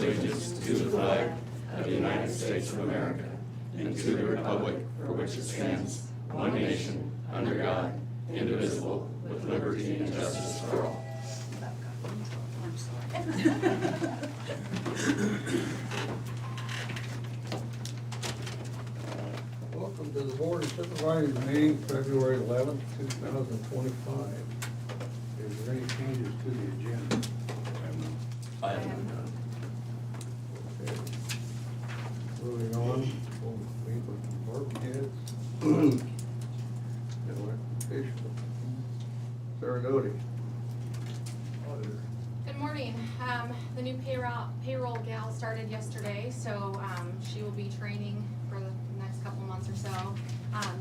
allegiance to the flag of the United States of America and to the republic for which it stands, one nation, under God, indivisible, with liberty and justice for all. Welcome to the Board of Supervisors meeting, February 11th, 2025. Is there any changes to the agenda? I have none. Okay. Moving on, we'll meet with department heads. Elected officials. Sarah Doty. Auditor. Good morning. The new payroll gal started yesterday, so she will be training for the next couple months or so,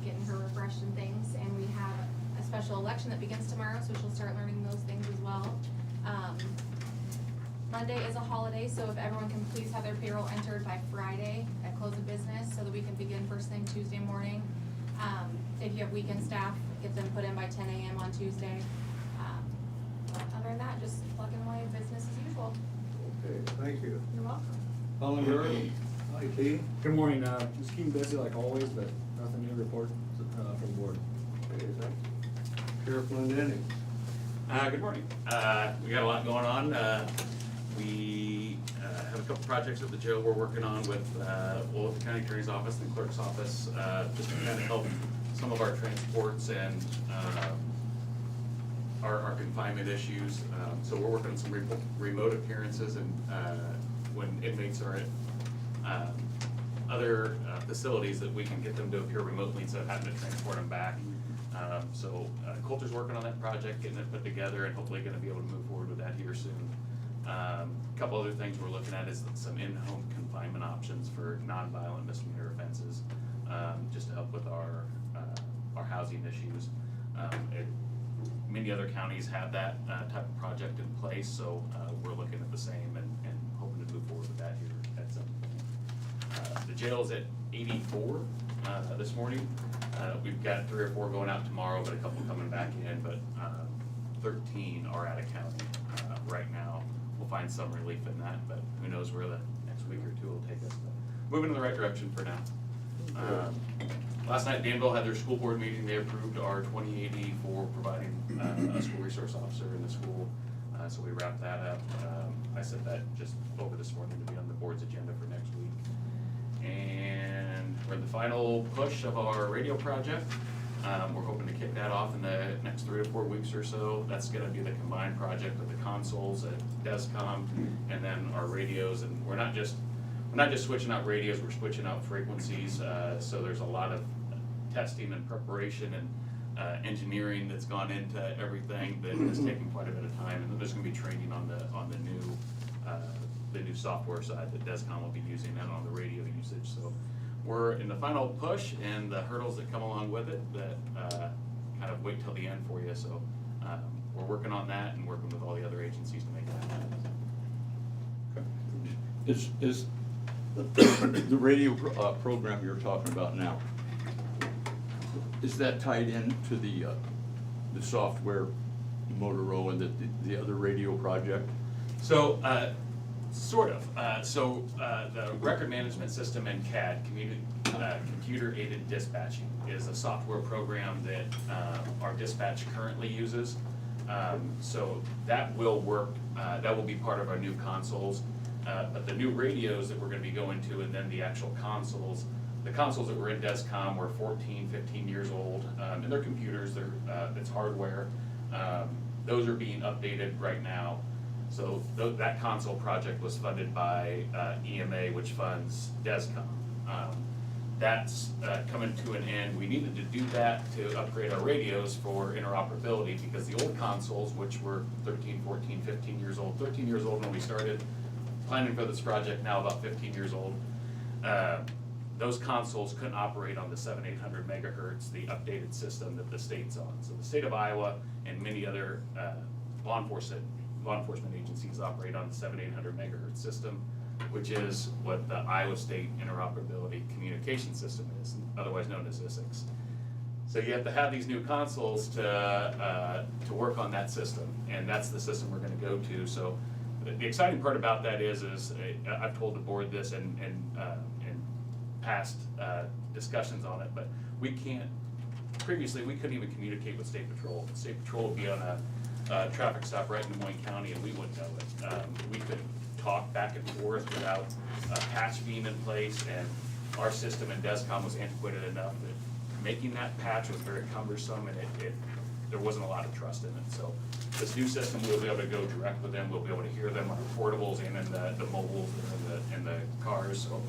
getting her refreshed and things. And we have a special election that begins tomorrow, so she'll start learning those things as well. Monday is a holiday, so if everyone can please have their payroll entered by Friday at close of business, so that we can begin first thing Tuesday morning. If you have weekend staff, get them put in by 10 a.m. on Tuesday. Other than that, just plugging away, business as usual. Okay, thank you. You're welcome. Colin Gurley, IT. Good morning, just keeping busy like always, but nothing new to report from the board. Okay, thank you. Sheriff Lynn. Good morning. We got a lot going on. We have a couple projects at the jail we're working on with the County Attorney's Office and Clerk's Office, just to kind of help some of our transports and our confinement issues. So we're working on some remote appearances and when inmates are at other facilities that we can get them to appear remotely instead of having to transport them back. So Coulter's working on that project, getting it put together, and hopefully going to be able to move forward with that here soon. A couple other things we're looking at is some in-home confinement options for non-violent misdemeanor offenses, just to help with our housing issues. Many other counties have that type of project in place, so we're looking at the same and hoping to move forward with that here at some point. The jail is at 84 this morning. We've got 3 or 4 going out tomorrow, but a couple coming back in, but 13 are out of county right now. We'll find some relief in that, but who knows where the next week or 2 will take us. But moving in the right direction for now. Last night, Danville had their school board meeting. They approved our 2080 for providing a school resource officer in the school. So we wrapped that up. I sent that just over this morning to be on the board's agenda for next week. And we're in the final push of our radio project. We're hoping to kick that off in the next 3 to 4 weeks or so. That's going to be the combined project with the consoles at DESCOM and then our radios. And we're not just switching out radios, we're switching out frequencies. So there's a lot of testing and preparation and engineering that's gone into everything that is taking quite a bit of time. And then there's going to be training on the new software side that DESCOM will be using and on the radio usage. So we're in the final push and the hurdles that come along with it that kind of wait till the end for you. So we're working on that and working with all the other agencies to make that happen. Is the radio program you're talking about now, is that tied in to the software Motorola and the other radio project? So sort of. The record management system in CAD, computer aided dispatching, is a software program that our dispatch currently uses. So that will work, that will be part of our new consoles. But the new radios that we're going to be going to, and then the actual consoles, the consoles that were in DESCOM were 14, 15 years old, and they're computers, it's hardware. Those are being updated right now. So that console project was funded by EMA, which funds DESCOM. That's coming to an end. We needed to do that to upgrade our radios for interoperability because the old consoles, which were 13, 14, 15 years old, 13 years old when we started planning for this project, now about 15 years old, those consoles couldn't operate on the 7,800 megahertz, the updated system that the state's on. So the state of Iowa and many other law enforcement agencies operate on the 7,800 megahertz system, which is what the Iowa State Interoperability Communication System is, otherwise known as ISIX. So you have to have these new consoles to work on that system, and that's the system we're going to go to. So the exciting part about that is I've told the board this in past discussions on it, but previously, we couldn't even communicate with State Patrol. State Patrol would be on a traffic stop right in Des Moines County, and we wouldn't know it. We could talk back and forth without a patch being in place, and our system in DESCOM was antiquated enough that making that patch was very cumbersome, and there wasn't a lot of trust in it. So this new system, we'll be able to go direct with them, we'll be able to hear them on our portables and in the mobiles and the cars. So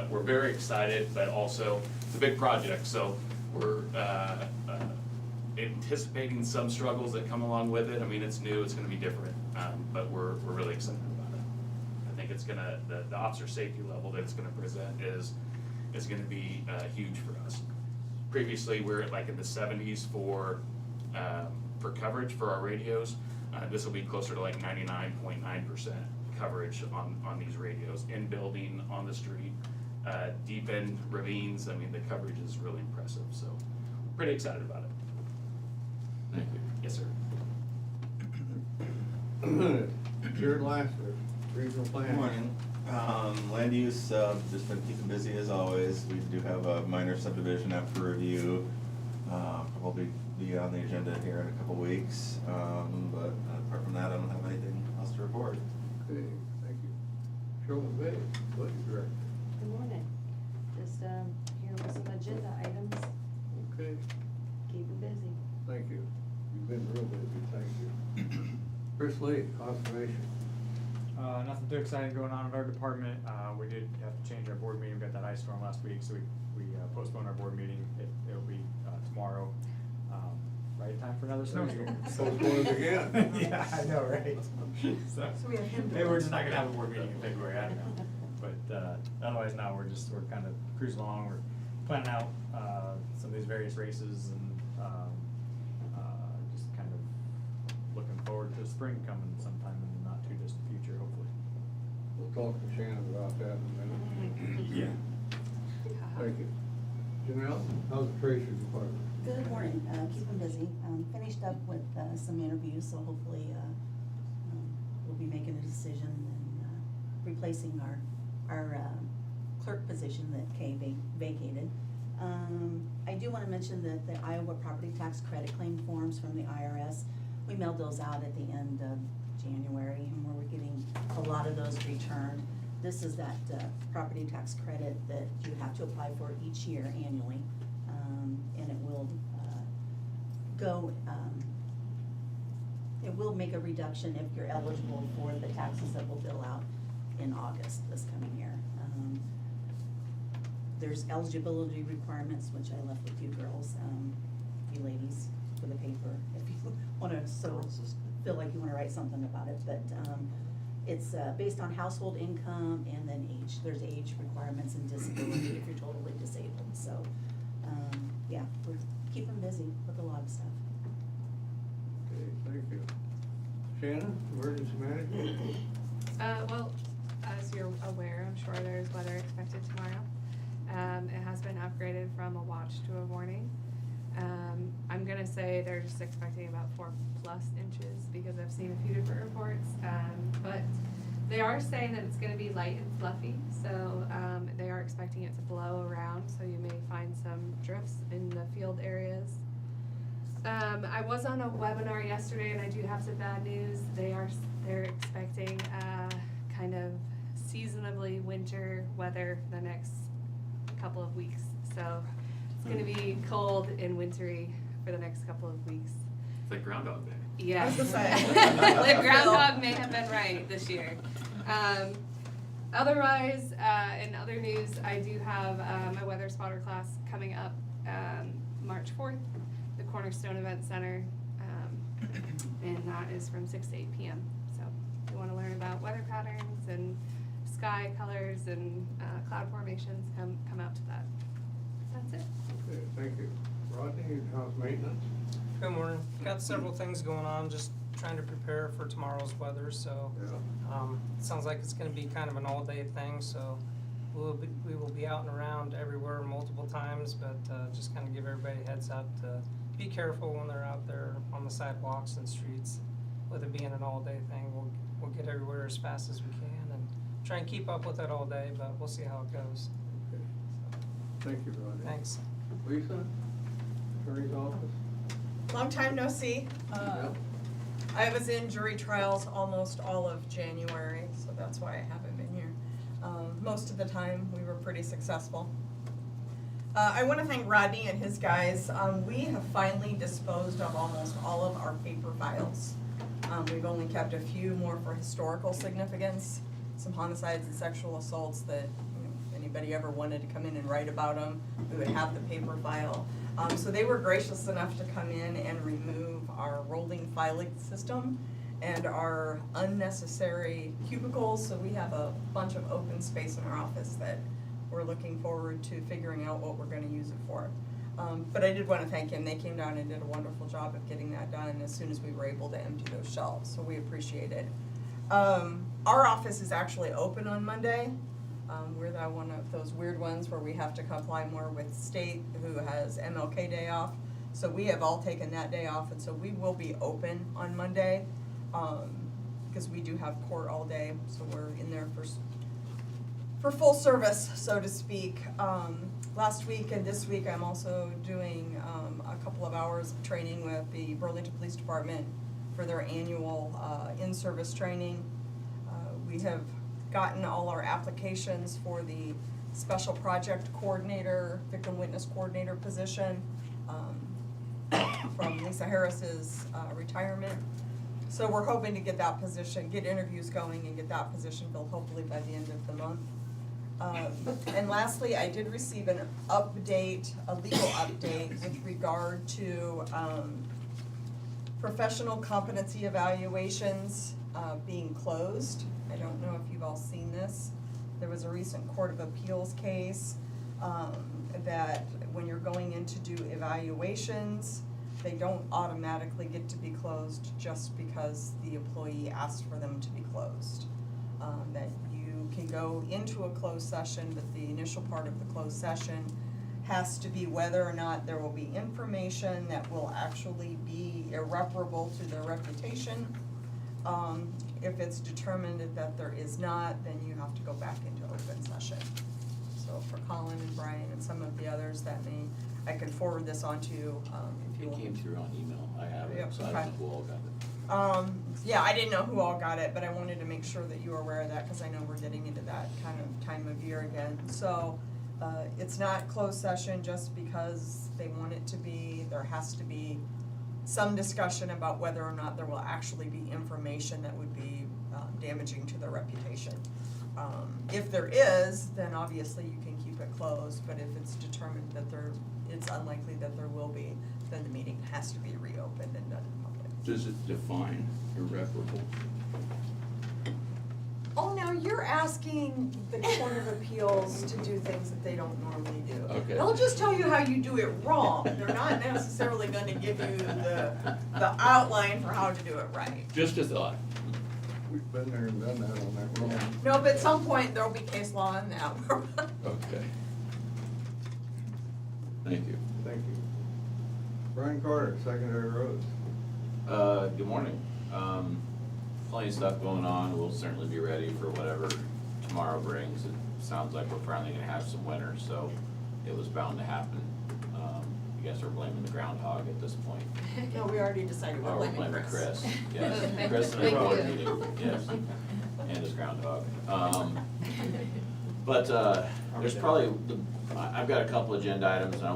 we're very excited, but also it's a big project, so we're anticipating some struggles that come along with it. I mean, it's new, it's gonna be different, but we're really excited about it. I think it's gonna, the officer safety level that it's gonna present is gonna be huge for us. Previously, we're at like in the 70s for coverage for our radios. This will be closer to like 99.9% coverage on these radios, in building, on the street, deep in ravines. I mean, the coverage is really impressive, so pretty excited about it. Thank you. Yes, sir. Jared Lasser, regional Good plan. morning. Land use, just been keeping busy as always. We do have a minor subdivision up for review. Probably be on the agenda here in a couple weeks. But apart from that, I don't have anything else to report. Okay, thank you. Sherman Bay, budget director. Good morning. Just here with some agenda items. Okay, Keep it busy. thank you. You've been real busy, thank you. Chris Lee, conservation. Nothing too exciting going on in our department. We did have to change our board meeting. We got that ice storm last week, so we postponed our board meeting. It'll be tomorrow. Right time for another snowstorm. Postpone it again. Yeah, I know, right? So we have him to maybe we're just watch. not gonna have a board meeting in February, I don't know. But otherwise, now we're kind of cruising along. We're planning out some of these various races and just kind of looking forward to spring coming sometime in the not too distant future, hopefully. We'll talk to Shannon about that in a minute. Yeah. Thank you. Janelle, how's the treasurer's department? Good morning, keeping busy. Finished up with some interviews, so hopefully we'll be making a decision and replacing our clerk position that Kay vacated. I do want to mention that the Iowa property tax credit claim forms from the IRS, we mailed those out at the end of January, and we're getting a lot of those returned. This is that property tax credit that you have to apply for each year annually, and it will it will make a reduction if you're eligible for the taxes that will bill out in August this coming year. There's eligibility requirements, which I left with you girls, you ladies, for the paper, if you wanna, feel like you wanna write something about it, but, it's, based on household income and then age. There's age requirements and disability if you're totally disabled, so, yeah, we're keeping busy with a lot of stuff. Okay, thank you. Shannon, emergency management? Well, as you're aware, I'm sure there's weather expected tomorrow. It has been upgraded from a watch to a warning. I'm gonna say they're just expecting about 4+ inches because I've seen a few different reports. But they are saying that it's gonna be light and fluffy, so they are expecting it to blow around, so you may find some drifts in the field areas. I was on a webinar yesterday, and I do have some bad news. They're expecting kind of seasonably winter weather the next couple of weeks. So it's gonna be cold and wintry for the next couple of weeks. It's like Groundhog Day. Yes. I was gonna say. The groundhog may have been right this year. Otherwise, in other news, I do have my weather spotter class coming up March 4th, the Cornerstone Event Center, and that is from 6 to 8 p.m. So if you want to learn about weather patterns and sky colors and cloud formations, come out to that. That's it. Okay, thank you. Rodney, house maintenance? Good morning. Got several things going on, just trying to prepare for tomorrow's weather, so, Yeah. it sounds like it's gonna be kind of an all-day thing, so we will be out and around everywhere multiple times, but, just kind of give everybody a heads up to be careful when they're out there on the sidewalks and streets. With it being an all-day thing, we'll we'll get everywhere as fast as we can and try and keep up with it all day, but we'll see how it goes. Okay. Thank you, Rodney. Thanks. Lisa, Attorney's Office? Long time no see. Yeah. I was in jury trials almost all of January, so that's why I haven't been here. Most of the time, we were pretty successful. I want to thank Rodney and his guys. We have finally disposed of almost all of our paper files. We've only kept a few more for historical significance, some homicides and sexual assaults that, if anybody ever wanted to come in and write about them, we would have the paper file. So they were gracious enough to come in and remove our rolling filing system and our unnecessary cubicles, so we have a bunch of open space in our office that we're looking forward to figuring out what we're gonna use it for. But I did wanna thank him, they came down and did a wonderful job of getting that done as soon as we were able to empty those shelves, so we appreciate it. Our office is actually open on Monday. We're that one of those weird ones where we have to comply more with state who has MLK Day off. So we have all taken that day off, and so we will be open on Monday, because we do have court all day, so we're in there for full service, so to speak. Last week and this week, I'm also doing a couple of hours of training with the Burlington Police Department for their annual in-service training. We have gotten all our applications for the special project coordinator, victim witness coordinator position from Lisa Harris's retirement. So we're hoping to get that position, get interviews going and get that position filled hopefully by the end of the month. And lastly, I did receive an update, a legal update with regard to professional competency evaluations being closed. I don't know if you've all seen this. There was a recent Court of Appeals case that when you're going in to do evaluations, they don't automatically get to be closed just because the employee asked for them to be closed. That you can go into a closed session, but the initial part of the closed session has to be whether or not there will be information that will actually be irreparable to their reputation. If it's determined that there is not, then you have to go back into open session. So for Colin and Brian and some of the others I can forward this on to you, if you It want. came through on email, I have it, Yep, so I okay. don't know who all got it. Yeah, I didn't know who all got it, but I wanted to make sure that you were aware of that, cause I know we're getting into that kind of time of year again. So, it's not closed session just because they want it to be, there has to be some discussion about whether or not there will actually be information that would be damaging to their reputation. If there is, then obviously you can keep it closed, but if it's determined that it's unlikely that there will be, then the meeting has to be reopened and done in public. Does it define irreparable? Oh, now you're asking the Court of Appeals to do things that they don't normally do. Okay. They'll just tell you how you do it wrong. They're not necessarily gonna give you the outline for how to do it right. Just a thought. We've been there and done that on that road. No, but at some point, there'll be case law on that. Okay. Thank you. Thank you. Brian Carter, Secondary Roads. Good morning. Plenty of stuff going on. We'll certainly be ready for whatever tomorrow brings. It sounds like we're finally gonna have some winter, so it was bound to happen. I guess we're blaming the groundhog at this point. No, we already decided Oh, we're blaming Chris. Yes, Thank Chris in the you. board meeting, yes, and his groundhog. But there's probably, I've got a couple agenda items, and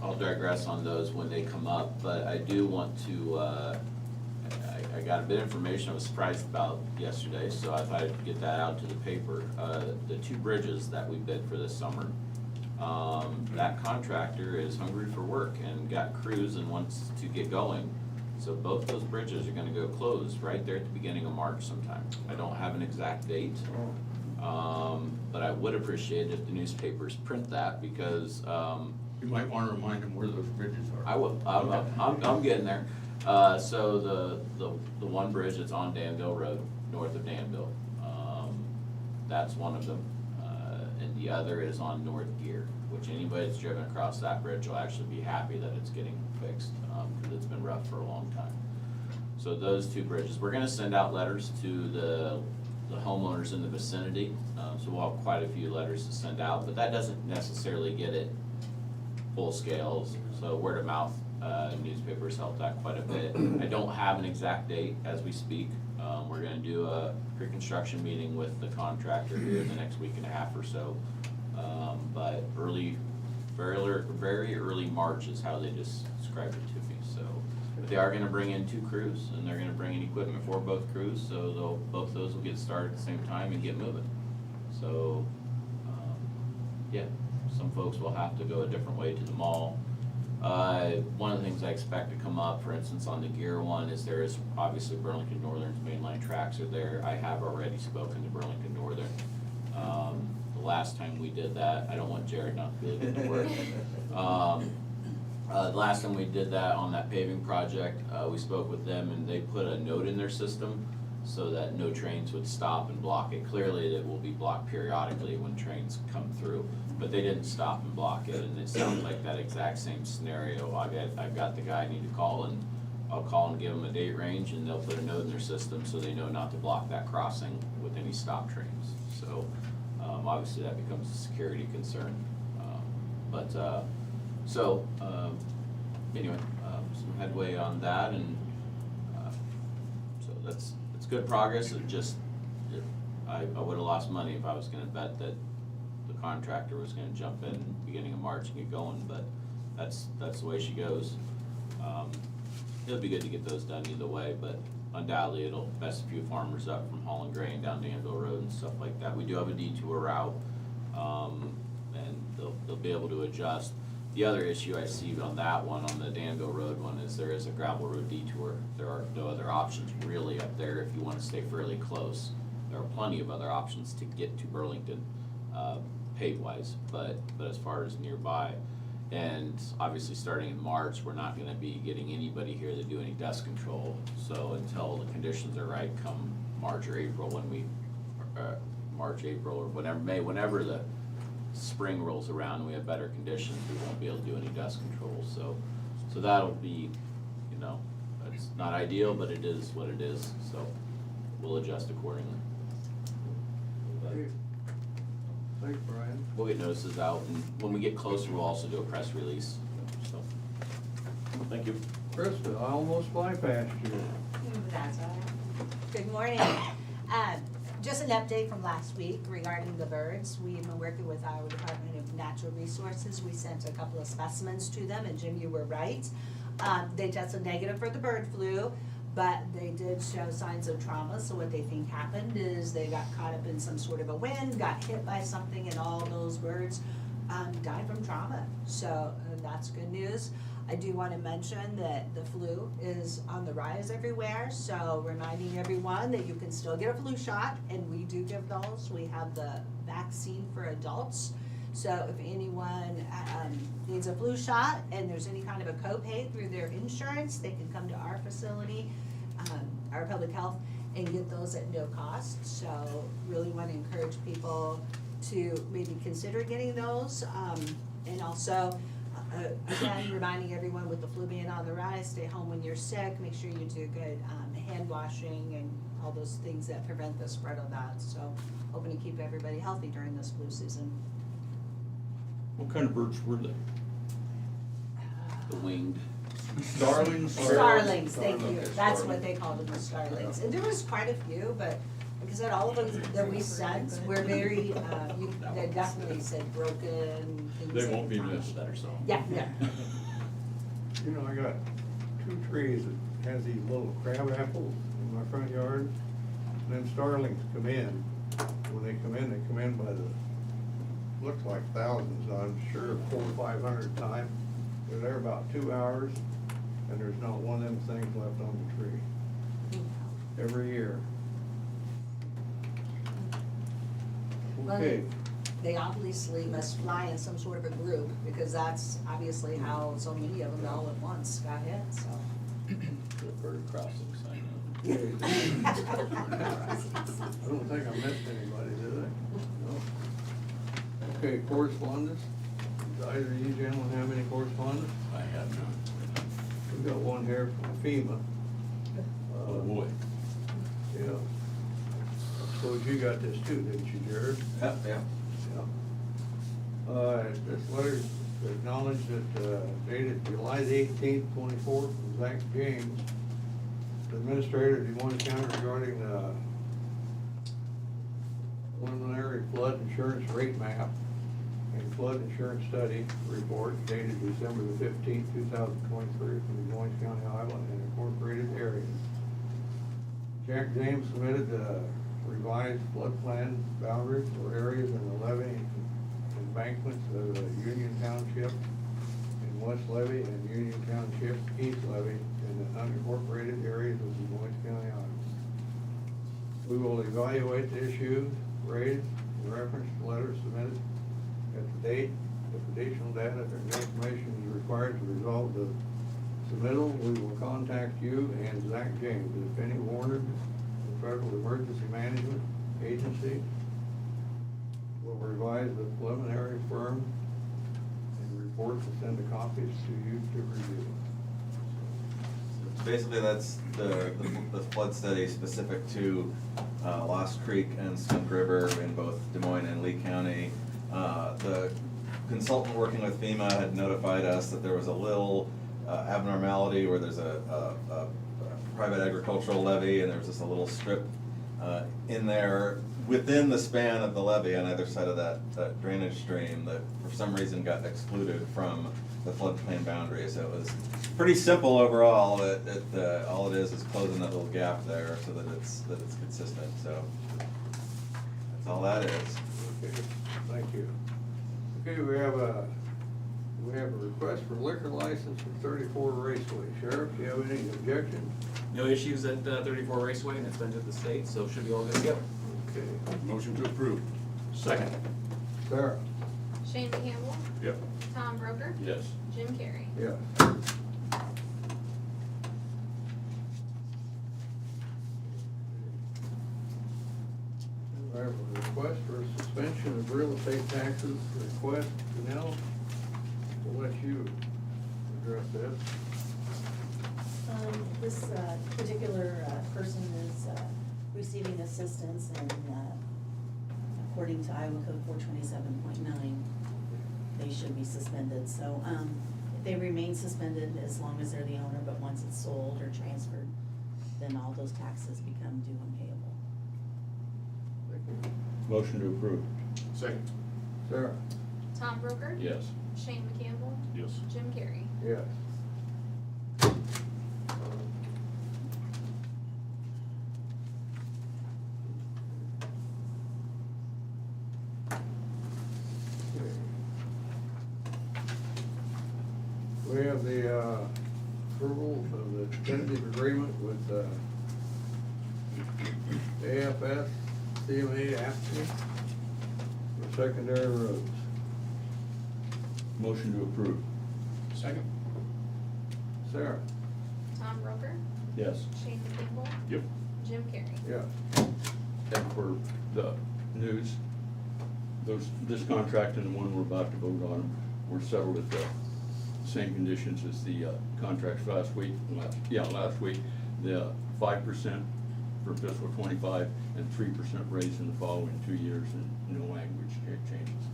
I'll digress on those when they come up, but I do want to, I got a bit of information I was surprised about yesterday, so I thought I'd get that out to the paper. The 2 bridges that we bid for this summer, that contractor is hungry for work and got crews and wants to get going. So both those bridges are gonna go closed right there at the beginning of March sometime. I don't have an exact date. But I would appreciate if the newspapers print that, because, You might want to remind them where those bridges are. I will, I'm getting there. So the one bridge that's on Danville Road, north of Danville, that's one of them. And the other is on North Gear, which anybody that's driven across that bridge will actually be happy that it's getting fixed, because it's been rough for a long time. So those two bridges, we're gonna send out letters to the homeowners in the vicinity, so we'll have quite a few letters to send out, but that doesn't necessarily get it full scales, so word of mouth, newspapers help that quite a bit. I don't have an exact date as we speak. We're gonna do a pre-construction meeting with the contractor here in the next week and a half or so. But very early March is how they just described it to me, so. But they are gonna bring in 2 crews, and they're gonna bring in equipment for both crews, so both those will get started at the same time and get moving. So, yeah, some folks will have to go a different way to the mall. One of the things I expect to come up, for instance, on the gear one, is there is obviously Burlington Northern's mainline tracks are there. I have already spoken to Burlington Northern. The last time we did that, I don't want Jared not to be able to work. The last time we did that on that paving project, we spoke with them and they put a note in their system so that no trains would stop and block it. Clearly, it will be blocked periodically when trains come through, but they didn't stop and block it, and it sounds like that exact same scenario. I've got the guy I need to call, and I'll call and give them a date range, and they'll put a note in their system so they know not to block that crossing with any stop trains. So, obviously that becomes a security concern. Anyway, some headway on that, and so it's good progress. I would have lost money if I was gonna bet that the contractor was gonna jump in beginning of March and get going, but that's the way she goes. It'll be good to get those done either way, but undoubtedly it'll mess a few farmers up from hauling grain down Danville Road and stuff like that. We do have a detour route, and they'll be able to adjust. The other issue I see on that one, on the Danville Road one, is there is a gravel road detour. There are no other options really up there if you wanna stay fairly close. There are plenty of other options to get to Burlington, pave-wise, but as far as nearby. And obviously, starting in March, we're not gonna be getting anybody here to do any dust control. So until the conditions are right, come March or April, March, April, or whenever, May, whenever the spring rolls around and we have better conditions, we won't be able to do any dust control. So that'll be, it's not ideal, but it is what it is, so we'll adjust accordingly. But Thanks, Brian. we'll get notices out, and when we get closer, we'll also do a press release, so. Thank you. Krista, I almost bypassed you. That's all right. Good morning. Just an update from last week regarding the birds. We've been working with our Department of Natural Resources. We sent a couple of specimens to them, and Jim, you were right. They tested negative for the bird flu, but they did show signs of trauma. So what they think happened is they got caught up in some sort of a wind, got hit by something, and all those birds died from trauma. So that's good news. I do want to mention that the flu is on the rise everywhere, so reminding everyone that you can still get a flu shot, and we do give those. We have the vaccine for adults. So if anyone needs a flu shot and there's any kind of a copay through their insurance, they can come to our facility, our public health, and get those at no cost. So really want to encourage people to maybe consider getting those, and also again, reminding everyone with the flu being on the rise, stay home when you're sick, make sure you do good hand washing and all those things that prevent the spread of that. So hoping to keep everybody healthy during this flu season. What kind of birds were they? The winged. Starlings? Starlings, thank you. Okay, That's starling. what they called them, the starlings. And there was quite a few, but like I said, all of them that we sent were very, they definitely said broken. things They that- won't be missed. Yeah, yeah. You know, I got 2 trees that has these little crab apples in my front yard. And then starlings come in. When they come in by the, looks like thousands, I'm sure 400 or 500 times. They're there about 2 hours, and there's not one of them things left on the tree. Every year. Well, Okay, They obviously must fly in some sort of a group, because that's obviously how so many of them all at once got hit, so. The bird crossing sign. okay. I don't think I missed anybody, did I? No. Okay, correspondence. Does either of you gentlemen have any correspondence? I have none. We've got one here from FEMA. Oh, boy. Yeah. I suppose you got this too, didn't you, Jared? Yep, yeah. Yeah. This letter acknowledged that, dated July the 18th, 24, from Zach James, the Administrator of Des Moines County regarding the preliminary flood insurance rate map and flood insurance study report dated December the 15th, 2023, from Des Moines County, Iowa, and incorporated areas. Jack James submitted the revised flood plan boundaries for areas in the levee and embankments of Union Township and West Levee and Union Township East Levee in the unincorporated areas of Des Moines County, Iowa. We will evaluate the issues raised in reference to letters submitted at the date. If additional data or information is required to resolve the submittal, we will contact you and Zach James. If any warranted, the Federal Emergency Management Agency will revise the preliminary firm and report and send the copies to you to review. Basically, that's the flood study specific to Lost Creek and Skunk River in both Des Moines and Lee County. The consultant working with FEMA had notified us that there was a little abnormality where there's a private agricultural levee, and there's just a little strip in there within the span of the levee on either side of that drainage stream that for some reason got excluded from the floodplain boundary. So it was pretty simple overall. All it is closing that little gap there so that it's consistent. So that's all that is. Okay, thank you. Okay, we have a request for liquor license for 34 Raceway. Sheriff, do you have any objections? No issues at 34 Raceway, and it's been to the state, so should be all good to go. Okay. Motion to approve. Second. Sarah? Shane McCampbell, Yep. Tom Broker, Yes. Jim Carrey. Yes. We have a request for a suspension of real estate taxes. Request, Janelle, we'll let you address this. This particular person is receiving assistance, and according to Iowa Code 427.9, they should be suspended. So they remain suspended as long as they're the owner, but once it's sold or transferred, then all those taxes become due and payable. Motion to approve. Second. Sarah? Tom Broker, Yes. Shane McCampbell, Yes. Jim Carrey. Yes. We have the approval of the tentative agreement with AFS, CMA, AFSCME for secondary roads. Motion to approve. Second. Sarah? Tom Broker, Yes. Shane McCampbell, Yep. Jim Carrey. Yes. And for the news, this contract and the one we're about to vote on were settled at the same conditions as the contracts last week. Last week, the 5% for fiscal '25 and 3% raise in the following 2 years, and no language changes.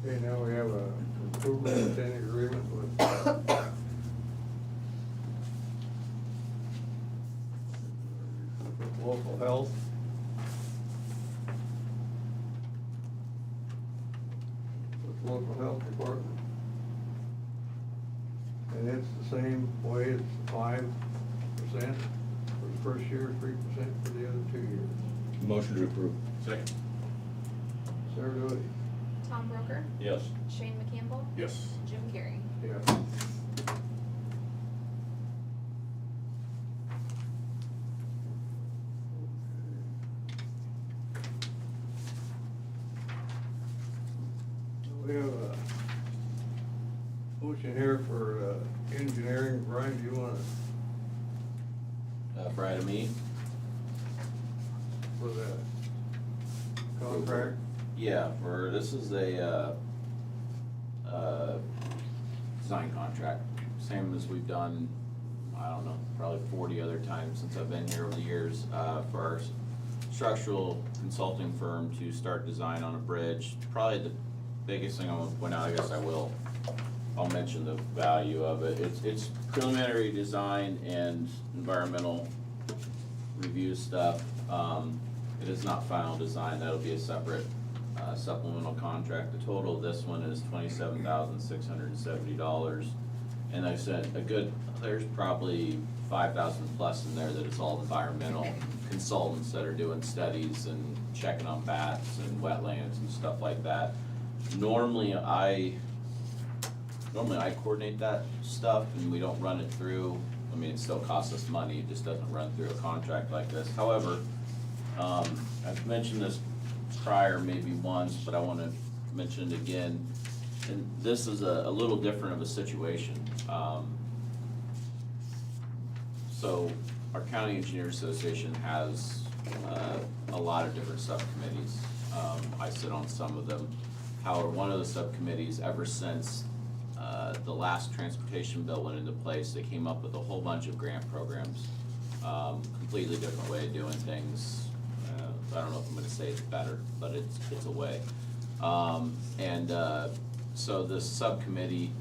Okay, now we have a approval of the agreement with local health. With local health department. And it's the same way, it's 5% for the first year, 3% for the other 2 years. Motion to approve. Second. Sarah Doty? Tom Broker, Yes. Shane McCampbell, Yes. Jim Carrey. Yes. We have a motion here for engineering. Brian, do you want to, For item E? for the contract? Yeah, this is a design contract, same as we've done, I don't know, probably 40 other times since I've been here over the years, for our structural consulting firm to start design on a bridge. Probably the biggest thing I want to point out, I guess I'll mention the value of it. It's preliminary design and environmental review stuff. It is not final design, that'll be a separate supplemental contract. The total of this one is $27,670. And I said, there's probably 5,000 plus in there that is all environmental consultants that are doing studies and checking on bats and wetlands and stuff like that. Normally I coordinate that stuff and we don't run it through, I mean, it still costs us money, it just doesn't run through a contract like this. However, I've mentioned this prior maybe once, but I wanna mention it again. And this is a little different of a situation. So our County Engineers Association has a lot of different subcommittees. I sit on some of them. However, one of the subcommittees, ever since the last transportation bill went into place, they came up with a whole bunch of grant programs. Completely different way of doing things. I don't know if I'm gonna say it's better, but it's a way. So this subcommittee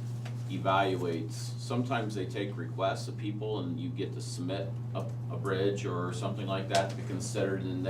evaluates, sometimes they take requests of people and you get to submit a bridge or something like that to be considered, and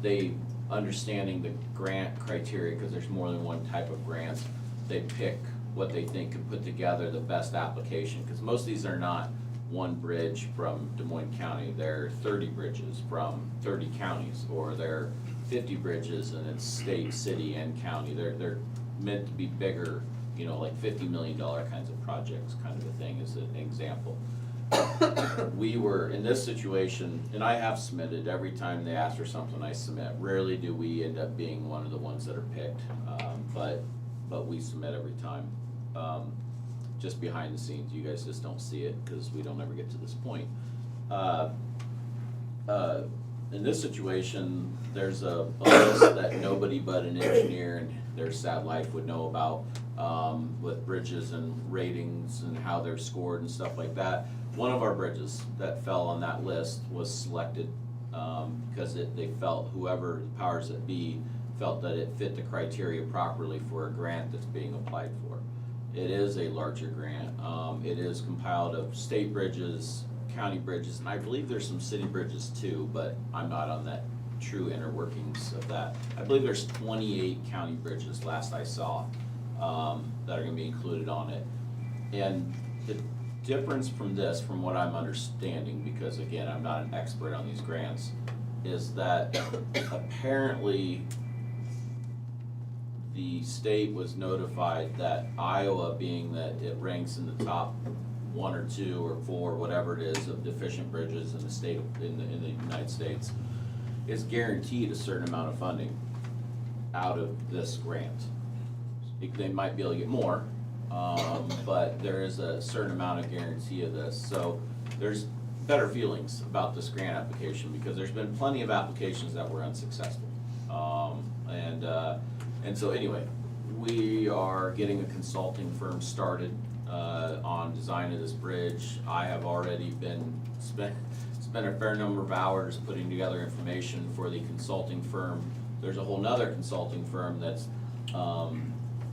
they understanding the grant criteria, because there's more than one type of grant, they pick what they think can put together the best application, because most of these are not one bridge from Des Moines County, they're 30 bridges from 30 counties, or they're 50 bridges and it's state, city, and county. They're meant to be bigger, you know, like $50 million kinds of projects, kind of a thing, as an example. We were in this situation, and I have submitted every time they ask for something, I submit. Rarely do we end up being one of the ones that are picked, but we submit every time. Just behind the scenes, you guys just don't see it because we don't ever get to this point. In this situation, there's a list that nobody but an engineer and their sad life would know about, with bridges and ratings and how they're scored and stuff like that. One of our bridges that fell on that list was selected because they felt, whoever the powers that be felt that it fit the criteria properly for a grant that's being applied for. It is a larger grant. It is compiled of state bridges, county bridges, and I believe there's some city bridges too, but I'm not on that true inner workings of that. I believe there's 28 county bridges, last I saw, that are gonna be included on it. And the difference from this, from what I'm understanding, because again, I'm not an expert on these grants, is that apparently the state was notified that Iowa, being that it ranks in the top 1 or 2 or 4, whatever it is, of deficient bridges in the state in the United States, is guaranteed a certain amount of funding out of this grant. They might be able to get more, but there is a certain amount of guarantee of this. So there's better feelings about this grant application because there's been plenty of applications that were unsuccessful. And so anyway, we are getting a consulting firm started on design of this bridge. I have already spent a fair number of hours putting together information for the consulting firm. There's a whole nother consulting firm that's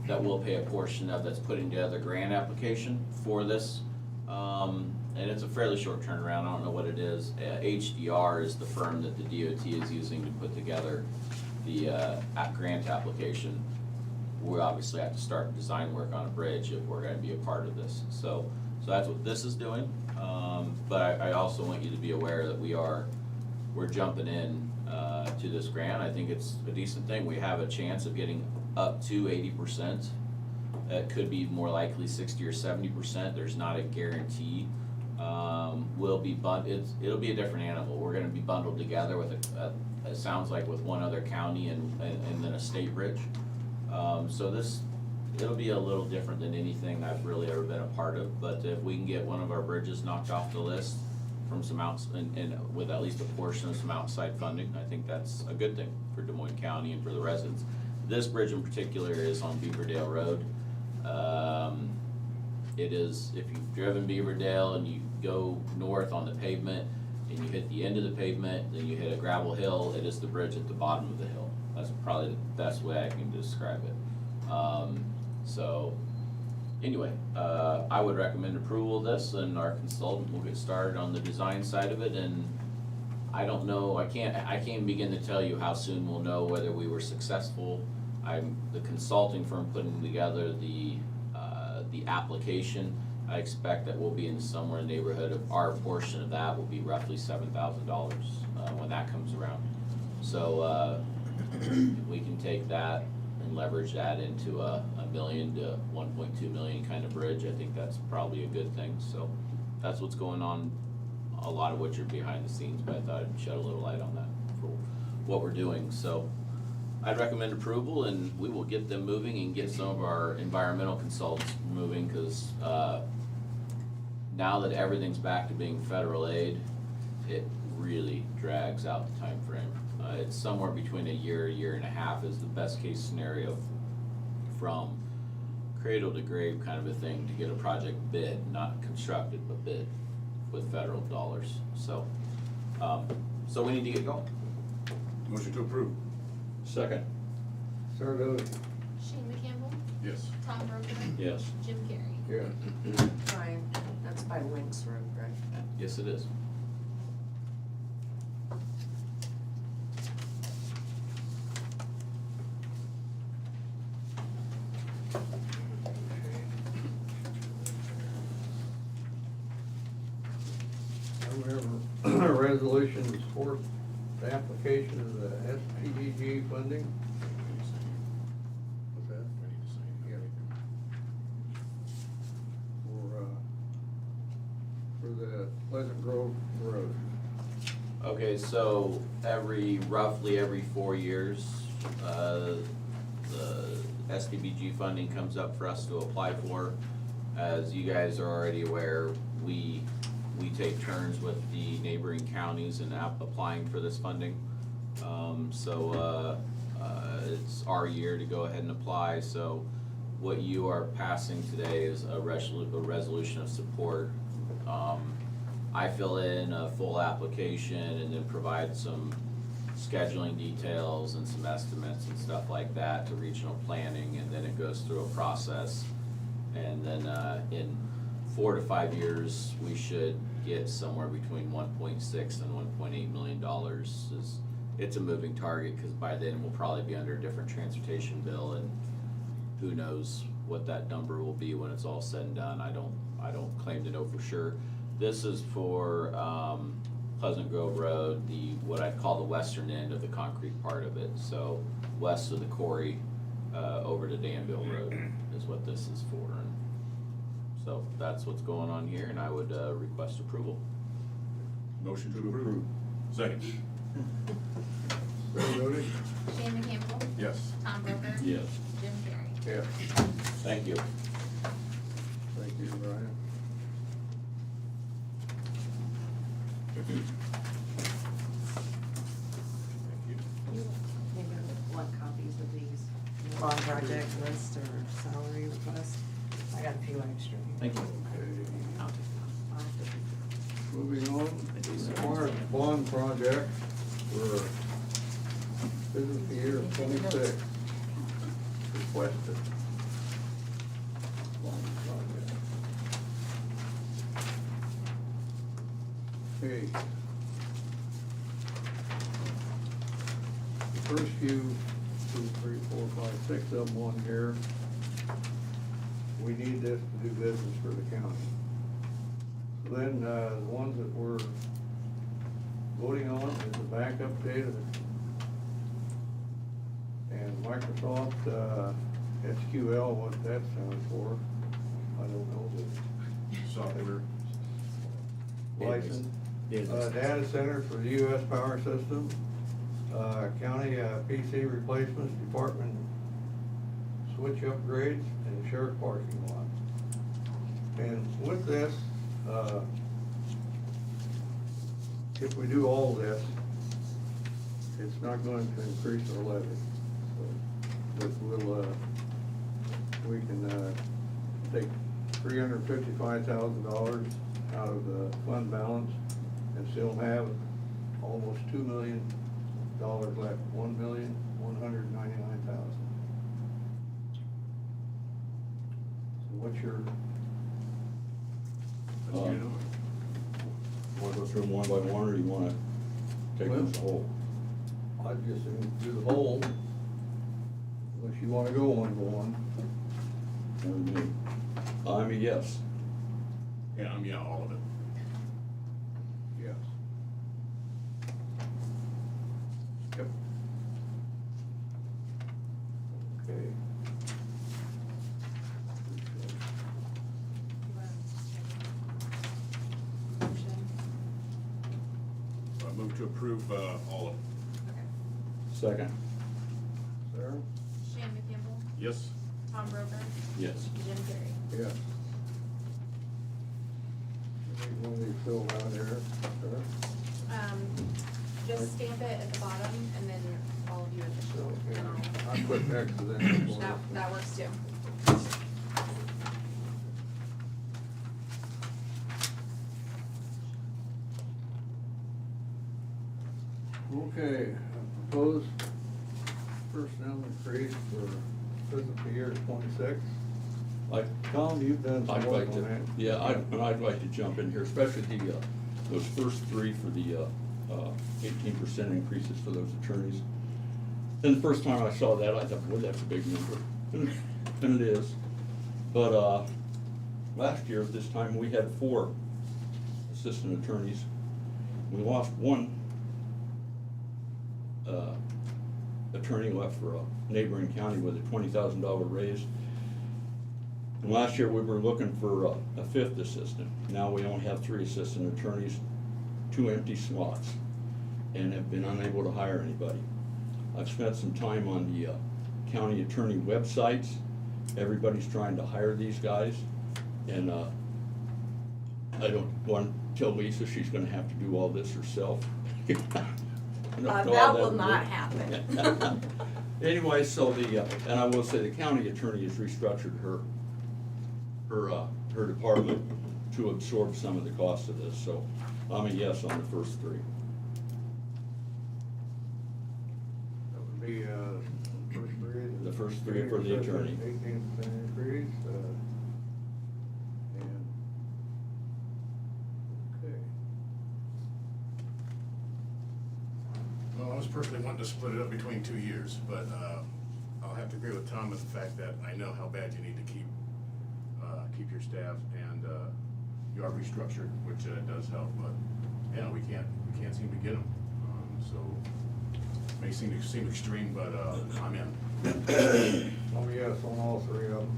that will pay a portion of, that's putting together a grant application for this. And it's a fairly short turnaround, I don't know what it is. HDR is the firm that the DOT is using to put together the grant application. We obviously have to start design work on a bridge if we're gonna be a part of this. So that's what this is doing. But I also want you to be aware that we're jumping in to this grant. I think it's a decent thing. We have a chance of getting up to 80%. It could be more likely 60 or 70%. There's not a guarantee. It'll be a different animal. We're gonna be bundled together with it sounds like with one other county and then a state bridge. So it'll be a little different than anything I've really ever been a part of, but if we can get one of our bridges knocked off the list from some and with at least a portion of some outside funding, I think that's a good thing for Des Moines County and for the residents. This bridge in particular is on Beaverdale Road. It is, if you've driven Beaverdale and you go north on the pavement and you hit the end of the pavement, then you hit a gravel hill, it is the bridge at the bottom of the hill. That's probably the best way I can describe it. So, anyway, I would recommend approval of this, and our consultant will get started on the design side of it, and I don't know, I can't begin to tell you how soon we'll know whether we were successful. I'm the consulting firm putting together the application. I expect that we'll be in somewhere in the neighborhood of, our portion of that will be roughly $7,000 when that comes around. So if we can take that and leverage that into a $1 million to $1.2 million kind of bridge, I think that's probably a good thing. So that's what's going on, a lot of which are behind the scenes, but I thought I'd shed a little light on that for what we're doing. So I'd recommend approval, and we will get them moving and get some of our environmental consultants moving, because now that everything's back to being federal aid, it really drags out the time frame. It's somewhere between a year and a half is the best case scenario from cradle to grave kind of a thing to get a project bid, not constructed, but bid with federal dollars. So, so we need to get going. Motion to approve. Second. Sardo, Shane McCampbell, Yes. Tom Broker, Yes. Jim Carrey. yeah. Brian, that's by Winks Road, right? Yes, it is. We have a resolution to support the application of the SPDG funding. What's that? Yeah. For the Pleasant Grove Road. Okay, so roughly every 4 years, the SDBG funding comes up for us to apply for. As you guys are already aware, we take turns with the neighboring counties in applying for this funding. It's our year to go ahead and apply, so what you are passing today is a resolution of support. I fill in a full application and then provide some scheduling details and some estimates and stuff like that to regional planning, and then it goes through a process. And then in 4 to 5 years, we should get somewhere between 1.6 and 1.8 million dollars. It's a moving target, because by then we'll probably be under a different transportation bill, and who knows what that number will be when it's all said and done. I don't claim to know for sure. This is for Pleasant Grove Road, what I'd call the western end of the concrete part of it. So west of the quarry, over to Danville Road is what this is for. And so that's what's going on here, and I would request approval. Motion to approve. Second. Sardo, Shane McCampbell, Yes. Tom Broker, Yes. Jim Carrey. yeah. Thank you. Thank you, Brian. You maybe want copies of these bond project list or salary request? I got a few extra here. Thank you. Okay. I'll take them. Moving on, Warren Bond Project for business year 26. Requested. Bond project. Okay. The first few, 2, 3, 4, 5, 6 of them on here, we need this to do business for the county. Then, the ones that we're voting on is the backup data and Microsoft, SQL, what that stands for, I don't know, Software. but license. Data center for the US power system, county, PC replacements, department switch upgrades, and shared parking lot. And with this, if we do all this, it's not going to increase our levy. So, but we can, take $355,000 out of the fund balance and still have almost $2 million left, $1,199,000. So what's your, Want to go through them one by one, or you want to take them as a whole? I'd just do the whole, unless you wanna go one by one. I'm a yes. Yeah, all of it. Yes. Yep. Okay. Motion. I move to approve, all of them. Okay. Second? Sarah? Shane McCampbell, Yes? Tom Broker, Yes. Jim Carrey. Yes. Need one of these filled out here, Sarah? Just stamp it at the bottom and then all of you at the So, top. yeah, and I put X's in before. That works too. Okay, proposed personnel increase for fiscal year '26. Tom, you've done I'd some work like on to, that. yeah, I'd like to jump in here, especially the, those first three for the 18% increases for those attorneys. And the first time I saw that, I thought, boy, that's a big number, and it is. But last year at this time, we had 4 assistant attorneys. We lost one attorney, left for a neighboring county with a $20,000 raise. And last year, we were looking for a 5th assistant. Now we only have 3 assistant attorneys, 2 empty slots, and have been unable to hire anybody. I've spent some time on the county attorney websites. Everybody's trying to hire these guys, and I don't want to tell Lisa she's gonna have to do all this herself. I don't know how That will would not work. happen. Anyway, so and I will say the county attorney has restructured her department to absorb some of the cost of this, so I'm a yes on the first 3. That would be, first 3. The first 3 for the attorney. 18% increase, and, okay. Well, I was personally wanting to split it up between 2 years, but, I'll have to agree with Tom with the fact that I know how bad you need to keep your staff, and, you are restructured, which, does help, but, yeah, we can't seem to get them. So, may seem extreme, but, I'm in. Oh, yes, on all 3 of them.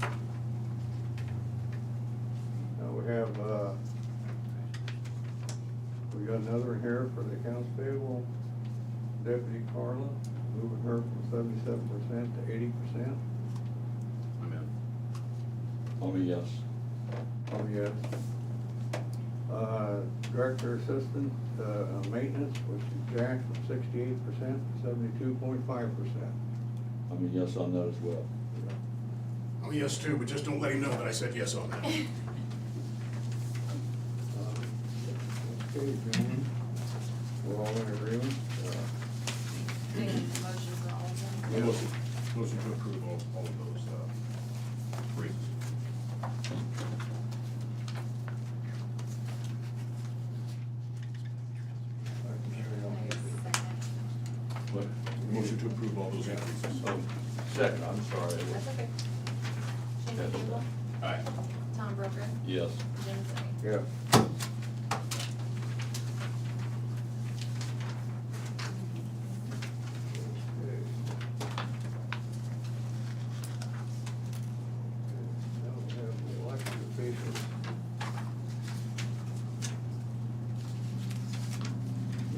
Now we have, we got another one here for the accounts payable, Deputy Carla, moving her from 77% to 80%. I'm in. I'm a yes. Oh, yes. Director Assistant, Maintenance, which is jacked from 68% to 72.5%. I'm a yes on that as well. I'm a yes too, but just don't let him know that I said yes on that. Okay, gentlemen, we're all in agreement. Make a motion for all of them. Motion to approve all of those, raises. What? Motion to approve all those increases. Oh, second, I'm sorry. That's okay. Shane That's McCampbell, Aye. Tom Broker, Yes. Jim Carrey. Yeah. Now we have the elected officials.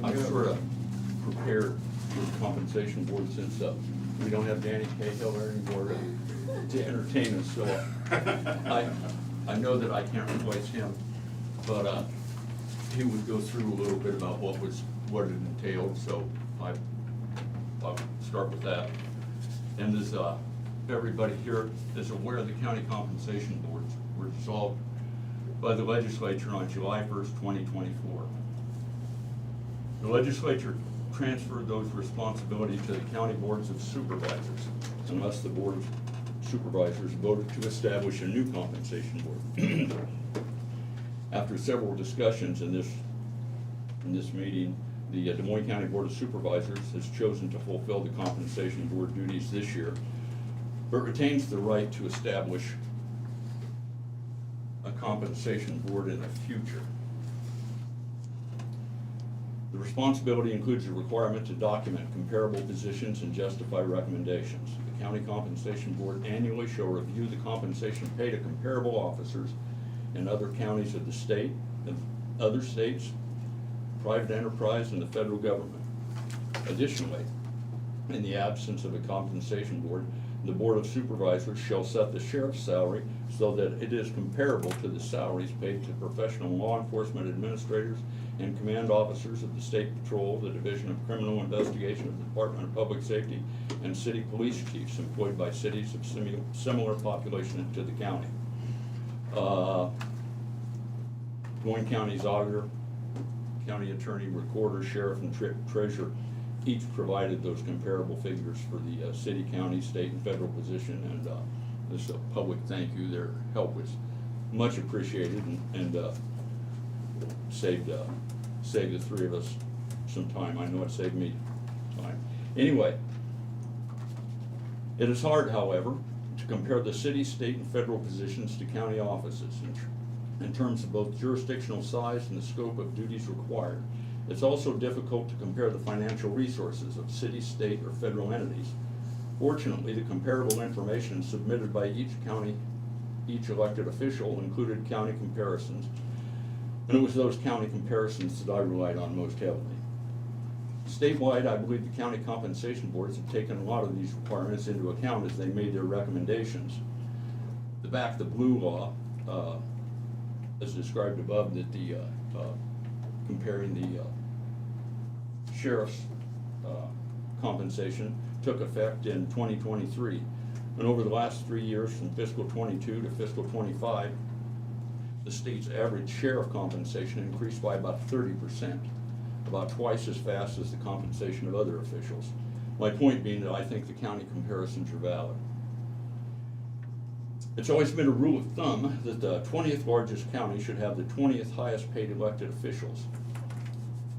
I'm sort of prepared for the compensation board since we don't have Danny Cahill there anymore to entertain us, so I know that I can't replace him, but he would go through a little bit about what it entailed, so I'll start with that. And as everybody here is aware, the county compensation boards were dissolved by the legislature on July 1st, 2024. The legislature transferred those responsibilities to the county boards of supervisors, unless the board of supervisors voted to establish a new compensation board. After several discussions in this meeting, the Des Moines County Board of Supervisors has chosen to fulfill the compensation board duties this year, but retains the right to establish a compensation board in the future. The responsibility includes a requirement to document comparable positions and justify recommendations. The County Compensation Board annually shall review the compensation paid to comparable officers in other counties of the state, and other states, private enterprise, and the federal government. Additionally, in the absence of a compensation board, the Board of Supervisors shall set the sheriff's salary so that it is comparable to the salaries paid to professional law enforcement administrators and command officers of the State Patrol, the Division of Criminal Investigation of the Department of Public Safety, and city police chiefs employed by cities of similar population to the county. Des Moines County's auditor, county attorney, recorder, sheriff, and treasurer each provided those comparable figures for the city, county, state, and federal position, and this is a public thank you. Their help was much appreciated and saved the three of us some time. I know it saved me time. Anyway, it is hard, however, to compare the city, state, and federal positions to county offices in terms of both jurisdictional size and the scope of duties required. It's also difficult to compare the financial resources of city, state, or federal entities. Fortunately, the comparable information submitted by each elected official included county comparisons, and it was those county comparisons that I relied on most heavily. Statewide, I believe the county compensation boards have taken a lot of these requirements into account as they made their recommendations. The back the blue law, as described above, that the comparing the sheriff's compensation took effect in 2023. And over the last 3 years, from fiscal 22 to fiscal 25, the state's average sheriff compensation increased by about 30%, about twice as fast as the compensation of other officials. My point being that I think the county comparisons are valid. It's always been a rule of thumb that the 20th largest county should have the 20th highest paid elected officials.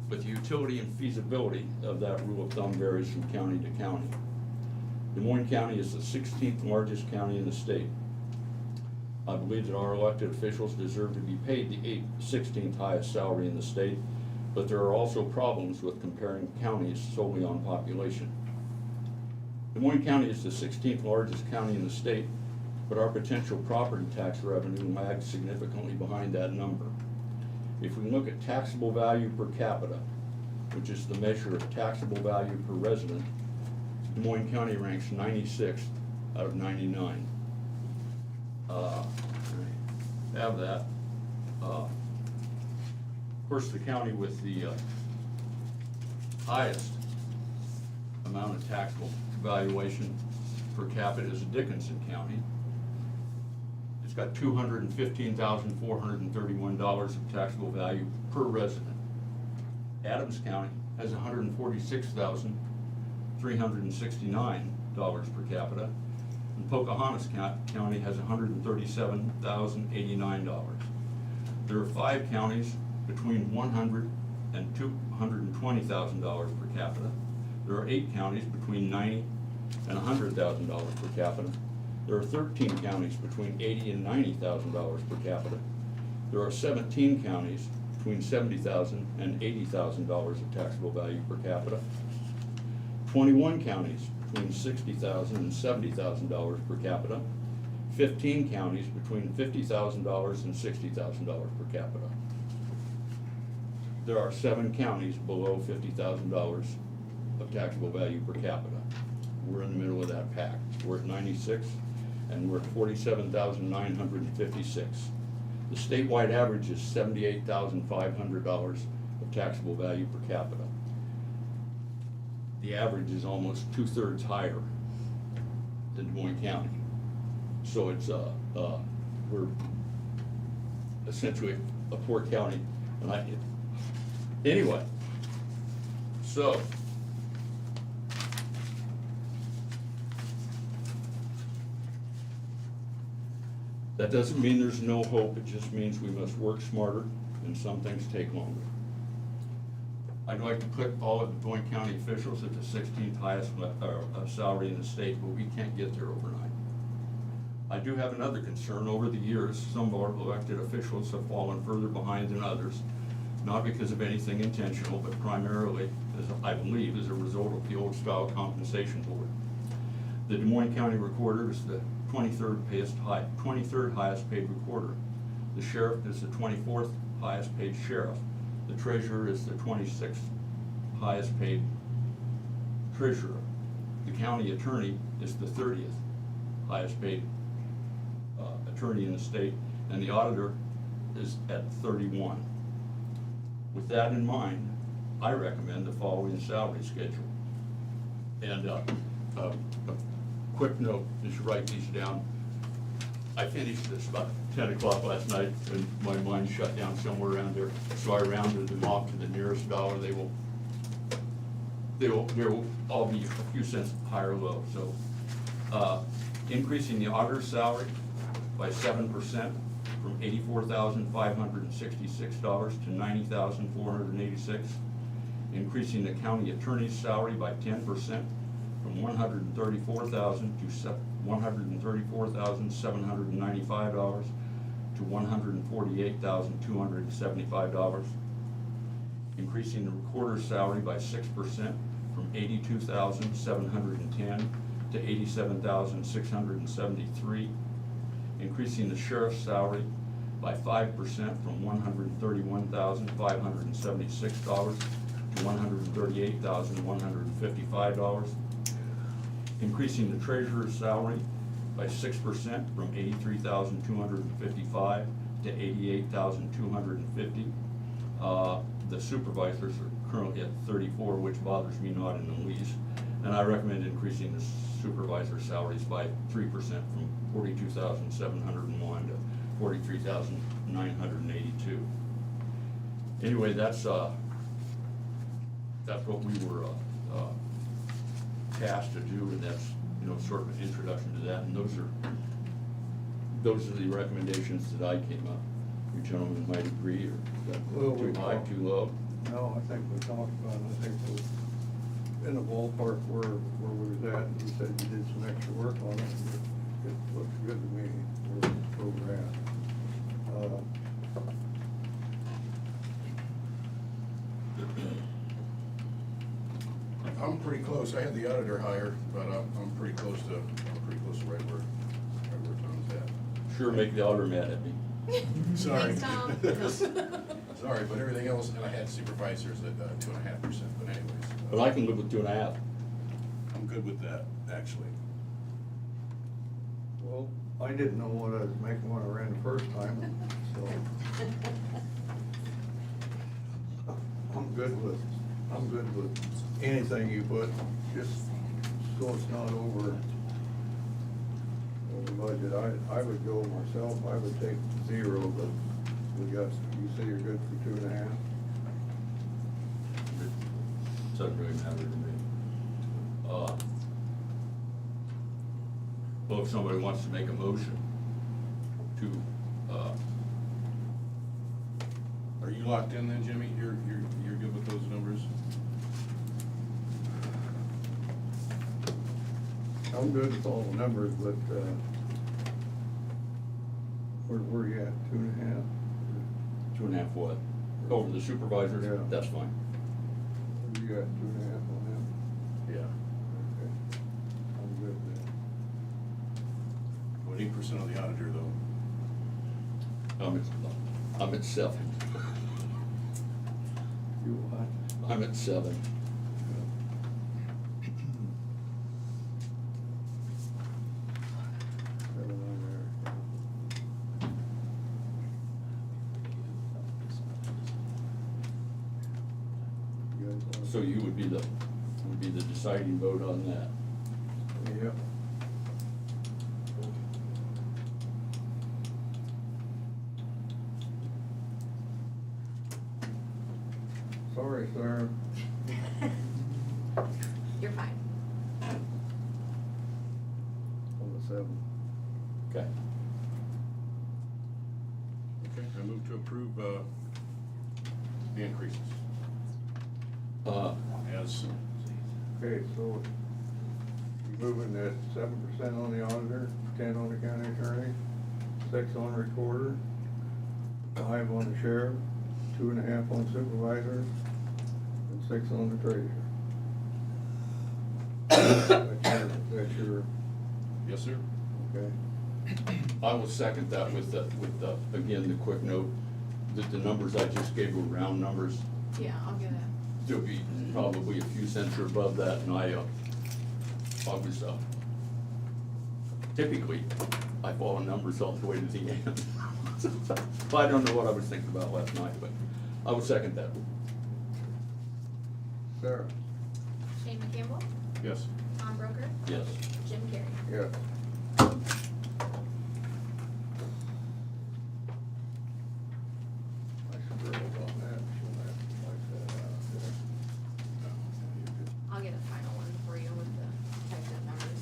But the utility and feasibility of that rule of thumb varies from county to county. Des Moines County is the 16th largest county in the state. I believe that our elected officials deserve to be paid the 16th highest salary in the state, but there are also problems with comparing counties solely on population. Des Moines County is the 16th largest county in the state, but our potential property tax revenue lags significantly behind that number. If we look at taxable value per capita, which is the measure of taxable value per resident, Des Moines County ranks 96th out of 99. Have that. Of course, the county with the highest amount of taxable valuation per capita is Dickinson County. It's got $215,431 of taxable value per resident. Adams County has $146,369 per capita, and Pocahontas County has $137,089. There are 5 counties between $100,000 and $220,000 per capita. There are 8 counties between $90,000 and $100,000 per capita. There are 13 counties between $80,000 and $90,000 per capita. There are 17 counties between $70,000 and $80,000 of taxable value per capita. 21 counties between $60,000 and $70,000 per capita. 15 counties between $50,000 and $60,000 per capita. There are 7 counties below $50,000 of taxable value per capita. We're in the middle of that pack. We're at 96, and we're at 47,956. The statewide average is $78,500 of taxable value per capita. The average is almost 2/3 higher than Des Moines County. So it's we're essentially a poor county. And anyway, so. That doesn't mean there's no hope, it just means we must work smarter and some things take longer. I'd like to put all of the Moines County officials at the 16th highest salary in the state, but we can't get there overnight. I do have another concern. Over the years, some of our elected officials have fallen further behind than others, not because of anything intentional, but primarily, as I believe, as a result of the old style compensation board. The Des Moines County Recorder is the 23rd highest paid recorder. The sheriff is the 24th highest paid sheriff. The treasurer is the 26th highest paid treasurer. The county attorney is the 30th highest paid attorney in the state, and the auditor is at 31. With that in mind, I recommend the following salary schedule. And a quick note, as you write these down, I finished this about 10 o'clock last night, and my mind shut down somewhere around there, so I rounded them off to the nearest dollar. They will all be a few cents higher or low. So increasing the auditor's salary by 7% from $84,566 to $90,486. Increasing the county attorney's salary by 10% from $134,000 to $134,795 to $148,275. Increasing the recorder's salary by 6% from $82,710 to $87,673. Increasing the sheriff's salary by 5% from $131,576 to $138,155. Increasing the treasurer's salary by 6% from $83,255 to $88,250. The supervisors are currently at 34, which bothers me not in the least. And I recommend increasing the supervisor salaries by 3% from $42,701 to $43,982. Anyway, that's what we were tasked to do, and that's, sort of an introduction to that. And those are the recommendations that I came up. You gentlemen might agree, or is that too high, too low? No, I think we talked about it. I think we're in the ballpark where we was at, and you said you did some extra work on it. It looks good to me where we're at. I'm pretty close. I had the auditor higher, but I'm pretty close to right where Tom's at. Sure make the auditor mad at me. Sorry. Thanks, Tom. Sorry, but everything else, and I had supervisors at 2.5%, but anyways. But I can live with 2.5. I'm good with that, actually. Well, I didn't know what I was making when I ran the first time, so I'm good with anything you put, just so it's not over the budget. I would go myself, I would take 0, but you say you're good for 2.5? Doesn't really matter to me. Well, if somebody wants to make a motion to, Are you locked in then, Jimmy? You're good with those numbers? I'm good with all the numbers, but, where you at, 2.5? 2.5 what? Over the supervisors? Yeah. That's fine. Where you at, 2.5 on them? Yeah. Okay. I'm good with that. What, 8% on the auditor, though? I'm at 7. You what? I'm at 7. So you would be the deciding vote on that. Yep. Sarah. You're fine. On the 7th. Okay. Okay, I move to approve, the increases as, Okay, so you're moving that 7% on the auditor, 10 on the county attorney, 6 on recorder, 5 on the sheriff, 2.5 on supervisor, and 6 on the treasurer. That's your, yes, sir? okay. I will second that with again, the quick note that the numbers I just gave were round numbers. Yeah, I'll get it. There'll be probably a few cents or above that, and I was, typically, I follow numbers all the way to the end. I don't know what I was thinking about last night, but I will second that. Sarah? Shane McCampbell, Yes. Tom Broker, Yes. Jim Carrey. Yes. I should roll on that, she'll have to wipe that out there. No, you're good. I'll get a final one for you with the typed up numbers.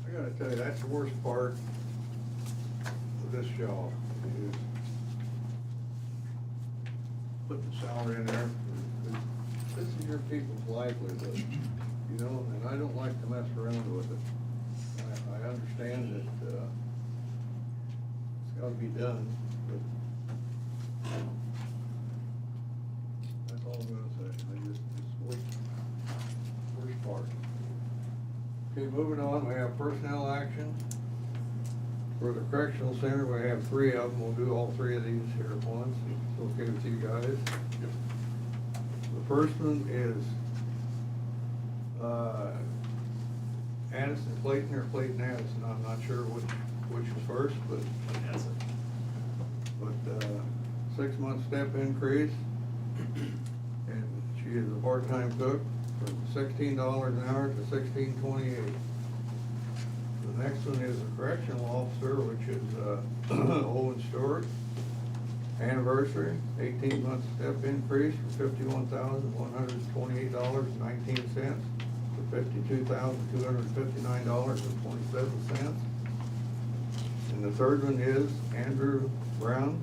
I gotta tell you, that's the worst part of this job, is put the salary in there, this is your people's livelihood, you know, and I don't like to mess around with it. I understand that, it's gotta be done, but that's all I'm gonna say, it's worst part. Okay, moving on, we have personnel action. For the correctional center, we have 3 of them, we'll do all 3 of these here at once, if it's okay with you guys. The first one is, Addison Clayton or Clayton Addison, I'm not sure which is first, but 6-month step increase. And she is a part-time cook from $16 an hour to $16.28. The next one is a correctional officer, which is Owen Stewart. Anniversary, 18-month step increase from $51,128.19 to $52,259.27. And the third one is Andrew Brown,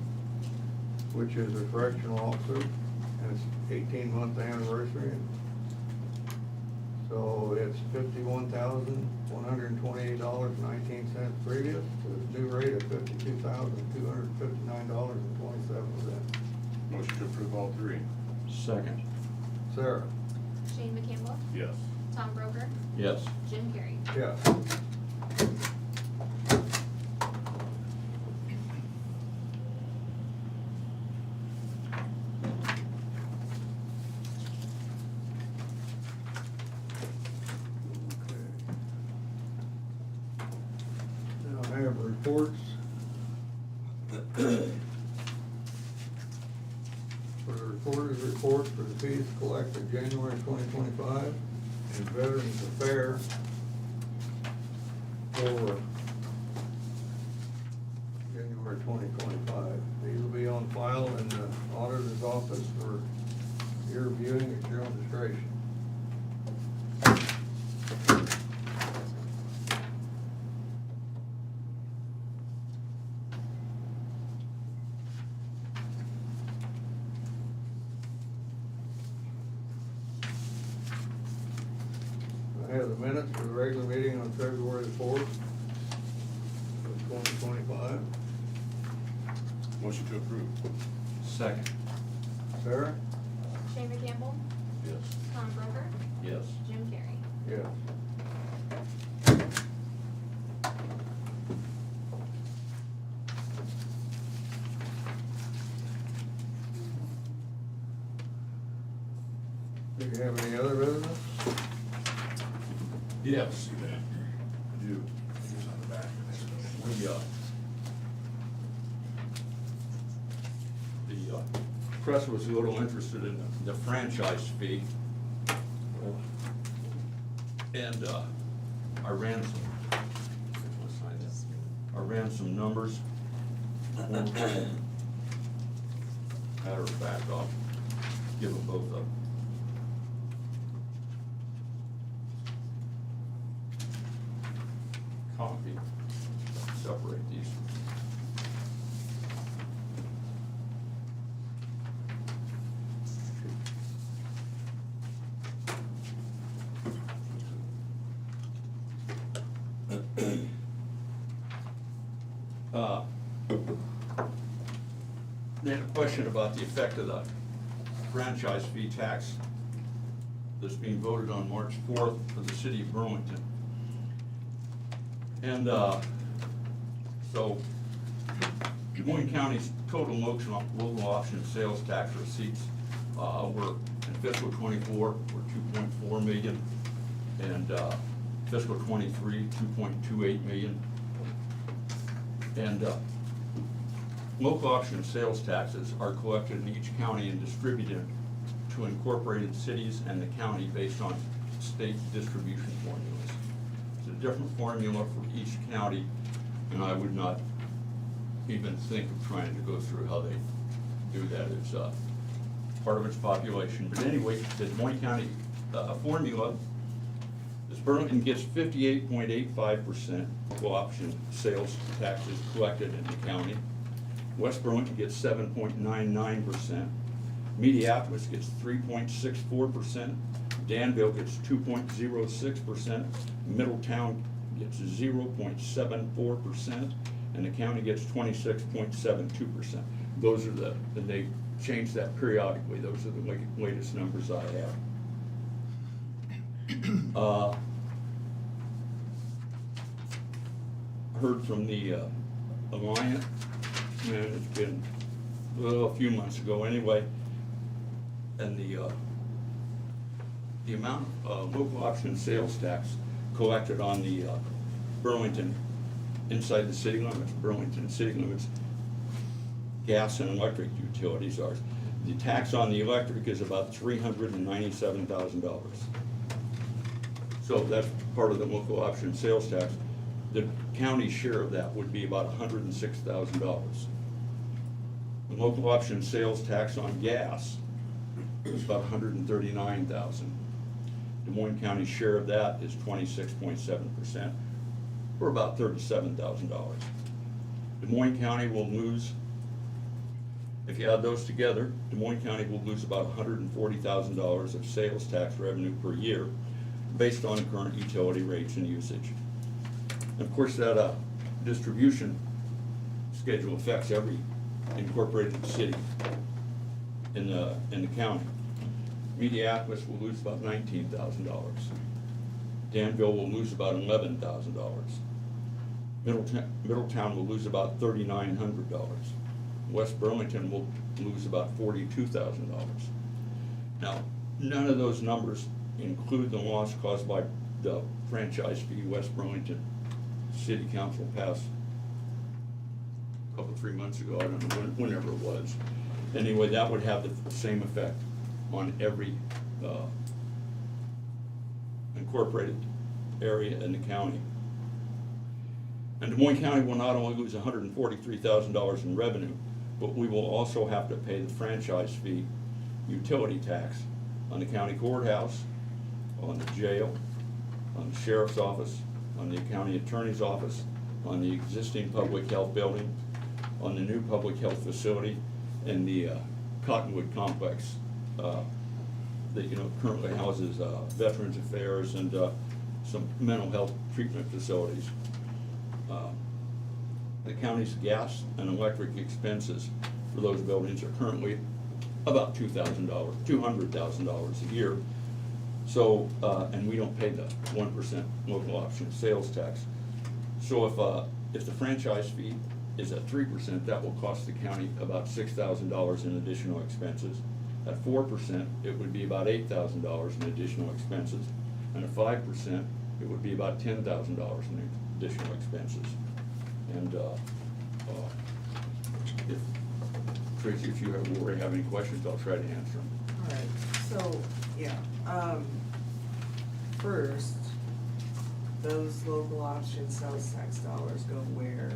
which is a correctional officer, and it's 18-month anniversary. So it's $51,128.19 previous, to the new rate of $52,259.27. Motion to approve all 3. Second. Sarah? Shane McCampbell, Yes. Tom Broker, Yes. Jim Carrey. Yes. Now I have reports. For the recorder's report for the fees collected January 2025 and Veterans Affairs for January 2025. These will be on file in the auditor's office for your viewing at your own discretion. I have the minutes for the regular meeting on February the 4th of 2025. Motion to approve. Second. Sarah? Shane McCampbell, Yes. Tom Broker, Yes. Jim Carrey. Yes. Do you have any other business? Yes. I do. Here's on the back. The press was a little interested in the franchise fee. And I ran ran some numbers. Matter of fact, I'll give them both a copy, separate these. They had a question about the effect of the franchise fee tax that's being voted on March 4th for the city of Burlington. And so Des Moines County's total local option sales tax receipts were in fiscal '24 were 2.4 million, and fiscal '23 2.28 million. And local option sales taxes are collected in each county and distributed to incorporated cities and the county based on state distribution formulas. It's a different formula for each county, and I would not even think of trying to go through how they do that. It's part of its population. But anyway, the Des Moines County formula is Burlington gets 58.85% local option sales taxes collected in the county. West Burlington gets 7.99%. Mediapolis gets 3.64%. Danville gets 2.06%. Middletown gets 0.74%. And the county gets 26.72%. Those are and they change that periodically. Those are the latest numbers I have. Heard from the Alliance, and it's been a few months ago anyway, and the amount of local option sales tax collected on the Burlington, inside the city limits, Burlington city limits, gas and electric utilities are. The tax on the electric is about $397,000. So that's part of the local option sales tax. The county share of that would be about $106,000. The local option sales tax on gas is about $139,000. Des Moines County share of that is 26.7%, or about $37,000. Des Moines County will lose, if you add those together, Des Moines County will lose about $140,000 of sales tax revenue per year based on current utility rates and usage. And of course, that distribution schedule affects every incorporated city in the county. Mediapolis will lose about $19,000. Danville will lose about $11,000. Middletown will lose about $3,900. West Burlington will lose about $42,000. Now, none of those numbers include the loss caused by the franchise fee West Burlington City Council passed a couple, 3 months ago, I don't know, whenever it was. Anyway, that would have the same effect on every incorporated area in the county. And Des Moines County will not only lose $143,000 in revenue, but we will also have to pay the franchise fee utility tax on the county courthouse, on the jail, on the sheriff's office, on the county attorney's office, on the existing public health building, on the new public health facility, and the Cottonwood complex that currently houses Veterans Affairs and some mental health treatment facilities. The county's gas and electric expenses for those buildings are currently about $200,000 a year. So, and we don't pay the 1% local option sales tax. So if the franchise fee is at 3%, that will cost the county about $6,000 in additional expenses. At 4%, it would be about $8,000 in additional expenses. And at 5%, it would be about $10,000 in additional expenses. And if Tracy, if you already have any questions, I'll try to answer them. All right, so, yeah, first, those local option sales tax dollars go where?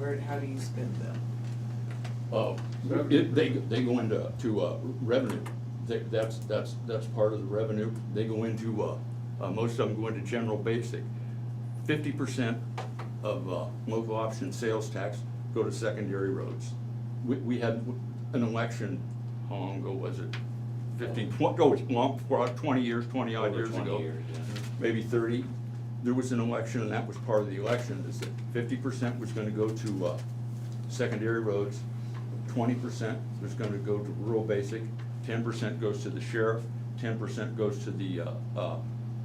how do you spend them? They go into revenue. That's part of the revenue. They go into, most of them go into general basic. 50% of local option sales tax go to secondary roads. We had an election, how long ago was it? 20 years, 20 odd Over years 20 ago. years, yeah. Maybe 30. There was an election, and that was part of the election, is that 50% was gonna go to secondary roads, 20% was gonna go to rural basic, 10% goes to the sheriff, 10% goes to the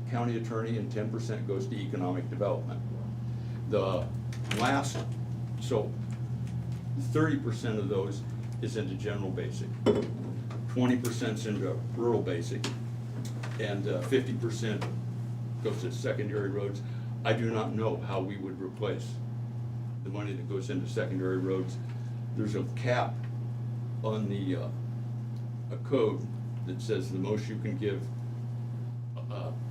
county attorney, and 10% goes to economic development. The last, so 30% of those is into general basic, 20%'s into rural basic, and 50% goes to secondary roads. I do not know how we would replace the money that goes into secondary roads. There's a cap on the, a code that says the most you can give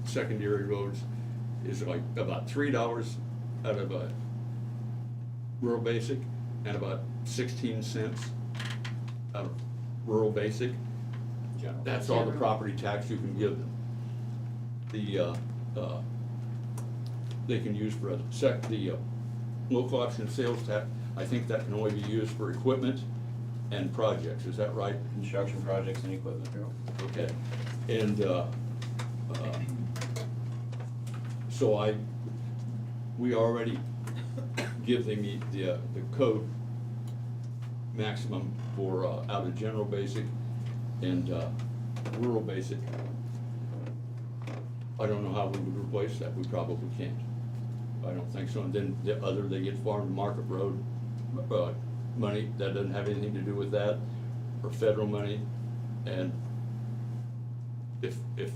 secondary roads is like about $3 out of a rural basic and about 16 cents out of rural basic. General. That's all the property tax you can give them. They can use for the local option sales tax. I think that can only be used for equipment and projects, is that right? Construction projects and equipment. Okay, and, so we already give them the code maximum for, out of general basic and, rural basic. I don't know how we would replace that, we probably can't. I don't think so, and then they get farm to market road, money, that doesn't have anything to do with that, or federal money, and if they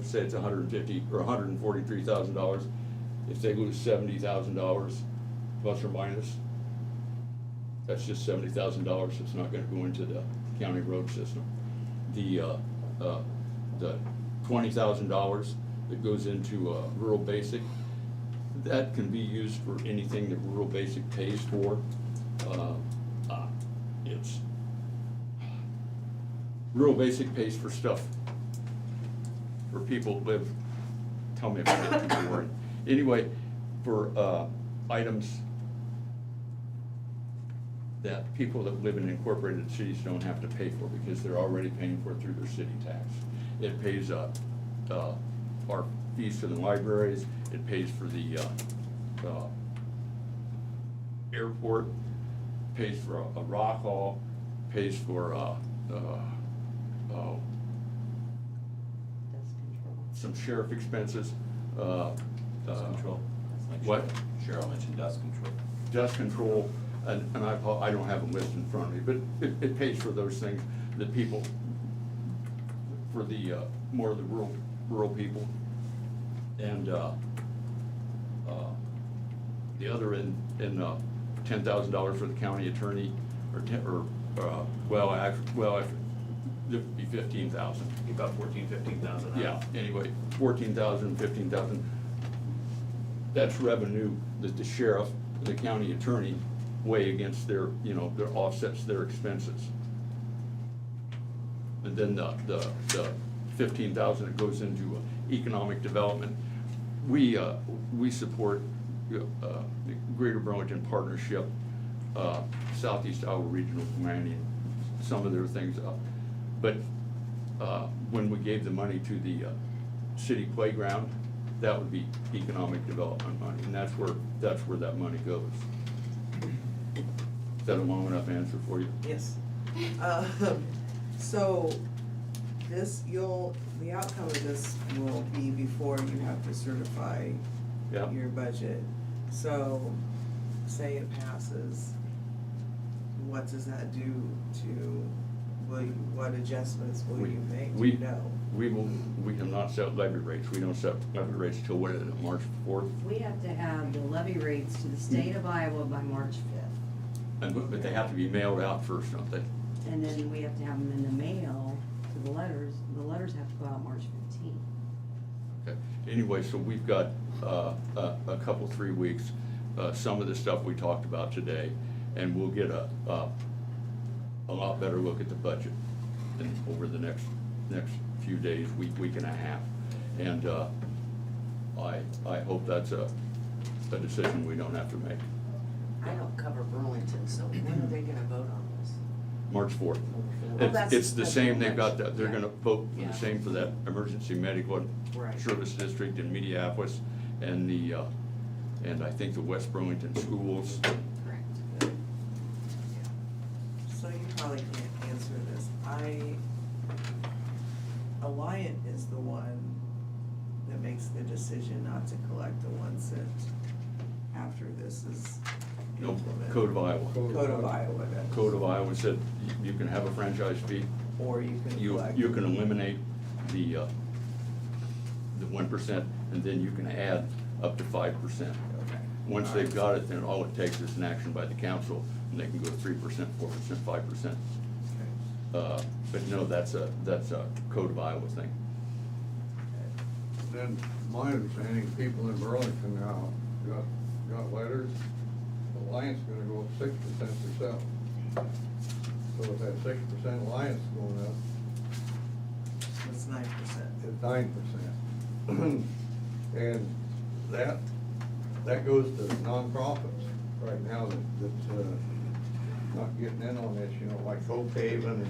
say it's $150 or $143,000, if they lose $70,000 plus or minus, that's just $70,000 that's not gonna go into the county road system. The $20,000 that goes into rural basic, that can be used for anything that rural basic pays for. Rural basic pays for stuff for people that live, tell me if I get too boring. Anyway, for items that people that live in incorporated cities don't have to pay for because they're already paying for it through their city tax. It pays our fees to the libraries, it pays for the airport, pays for a rock hall, pays for some sheriff expenses. Dust control. What? Cheryl mentioned dust control. Dust control, and I don't have a list in front of me, but it pays for those things that people, for the, more of the rural people. And, the other in $10,000 for the county attorney, it'd be 15,000. About 14, 15,000. Yeah, anyway, 14,000, 15,000. That's revenue that the sheriff, the county attorney weigh against their, their offsets their expenses. And then the 15,000 that goes into economic development. We support the Greater Burlington Partnership, Southeast Iowa Regional Command, some of their things. But when we gave the money to the city playground, that would be economic development money, and that's where that money goes. Is that a long enough answer for you? Yes. So the outcome of this will be before you have to certify Yeah. your budget. So, say it passes, what does that do to, what adjustments will you make, do you know? We have not set levy rates, we don't set levy rates till what is it, March 4th? We have to have the levy rates to the state of Iowa by March 5th. But they have to be mailed out first, don't they? And then we have to have them in the mail to the letters have to go out March 15th. Okay, anyway, so we've got a couple, 3 weeks. some of the stuff we talked about today, and we'll get a lot better look at the budget over the next few days, week and a half. And I hope that's a decision we don't have to make. I don't cover Burlington, so when are they gonna vote on this? March 4th. that's- It's the that's same, they've March. got that, they're Yeah. gonna vote for Yeah. the same for that emergency medical Right. service district in Minneapolis and and I think the West Burlington schools. Correct. So you probably can't answer this. Alliant is the one that makes the decision not to collect the 1 cent after this is No, implemented. Code of Iowa. Code of Iowa does. Code of Iowa said you can have a franchise fee. Or you can You collect. can eliminate the 1%, and then you can add up to 5%. Okay. Once they've got it, then all it takes is an action by the council, and they can go 3%, 4%, 5%. But no, that's a Code of Iowa thing. Then, my understanding, people in Burlington now got letters, Alliance gonna go up 6% themselves. So with that 6% Alliance going up, It's 9%. it's 9%. And that goes to nonprofits right now that's not getting in on this, you know, like Hope Haven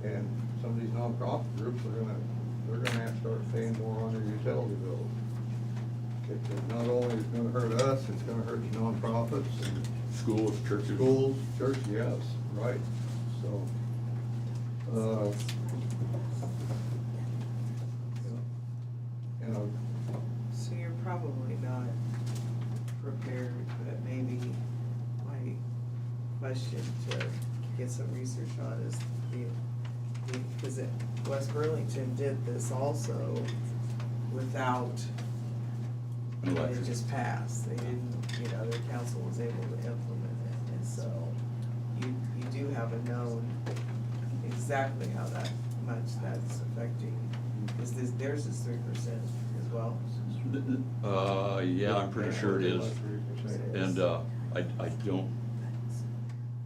and some of these nonprofit groups they're gonna have to start paying more on their utility bills. It not only is gonna hurt us, it's gonna hurt the nonprofits and Schools, churches. schools, church, yes, right, so, you know, So you're probably not prepared, but maybe my question to get some research on is because West Burlington did this also without, An it election. just passed. They didn't, their council was able to implement it. And so you do have a known exactly how much that's affecting. Is theirs is 3% as well? Yeah, I'm pretty sure it is. And I don't,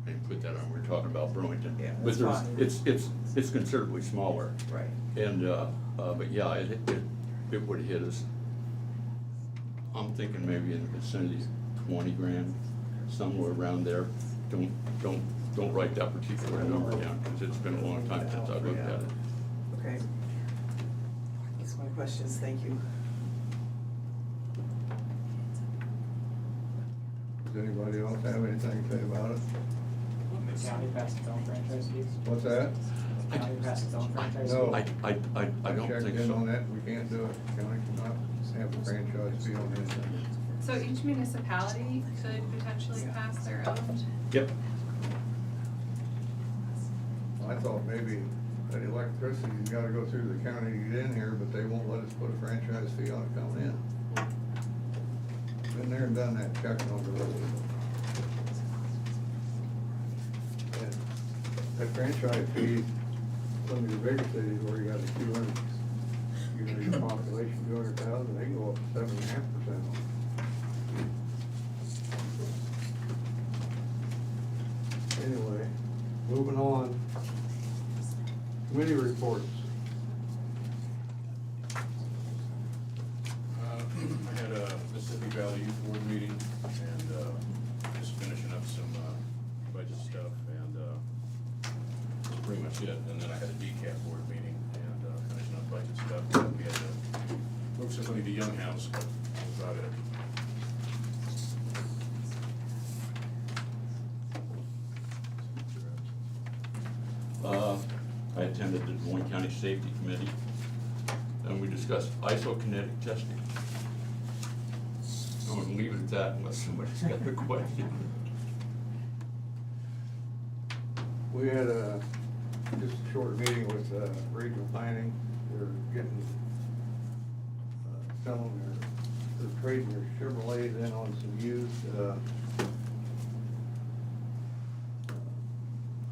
I didn't put that on, we're talking about Burlington. Yeah, But that's there's, fine. it's considerably smaller. Right. And, but yeah, it would hit us. I'm thinking maybe in the vicinity of 20 grand, somewhere around there. Don't write that particular number down, because it's been a long time since I looked at it. Okay. That's my questions, thank you. does anybody else have anything to say about it? The county passed its own franchise fees? What's that? The county passed its own franchise No. fees? I don't checked think in so. on that, we can't do it, county cannot have a franchise fee on anything. So each municipality could potentially pass their own? Yep. I thought maybe that electricity's gotta go through the county to get in here, but they won't let us put a franchise fee on it coming in. Been there and done that, checking on the road. And that franchise fee, some of your bigger cities where you got a 200, your population 200,000, they can go up to 7.5%. Anyway, moving on. Committee reports. I had a Mississippi Valley Youth Board meeting and just finishing up some budget stuff and that's pretty much it. And then I had a DCAT board meeting and finishing up budget stuff. We had to move some money to Young House, but that's about it. I attended the Moines County Safety Committee, and we discussed isokinetic testing. I'm gonna leave it at that unless somebody's got a question. We had just a short meeting with regional planning. They're getting, selling they're trading their Chevrolets in on some used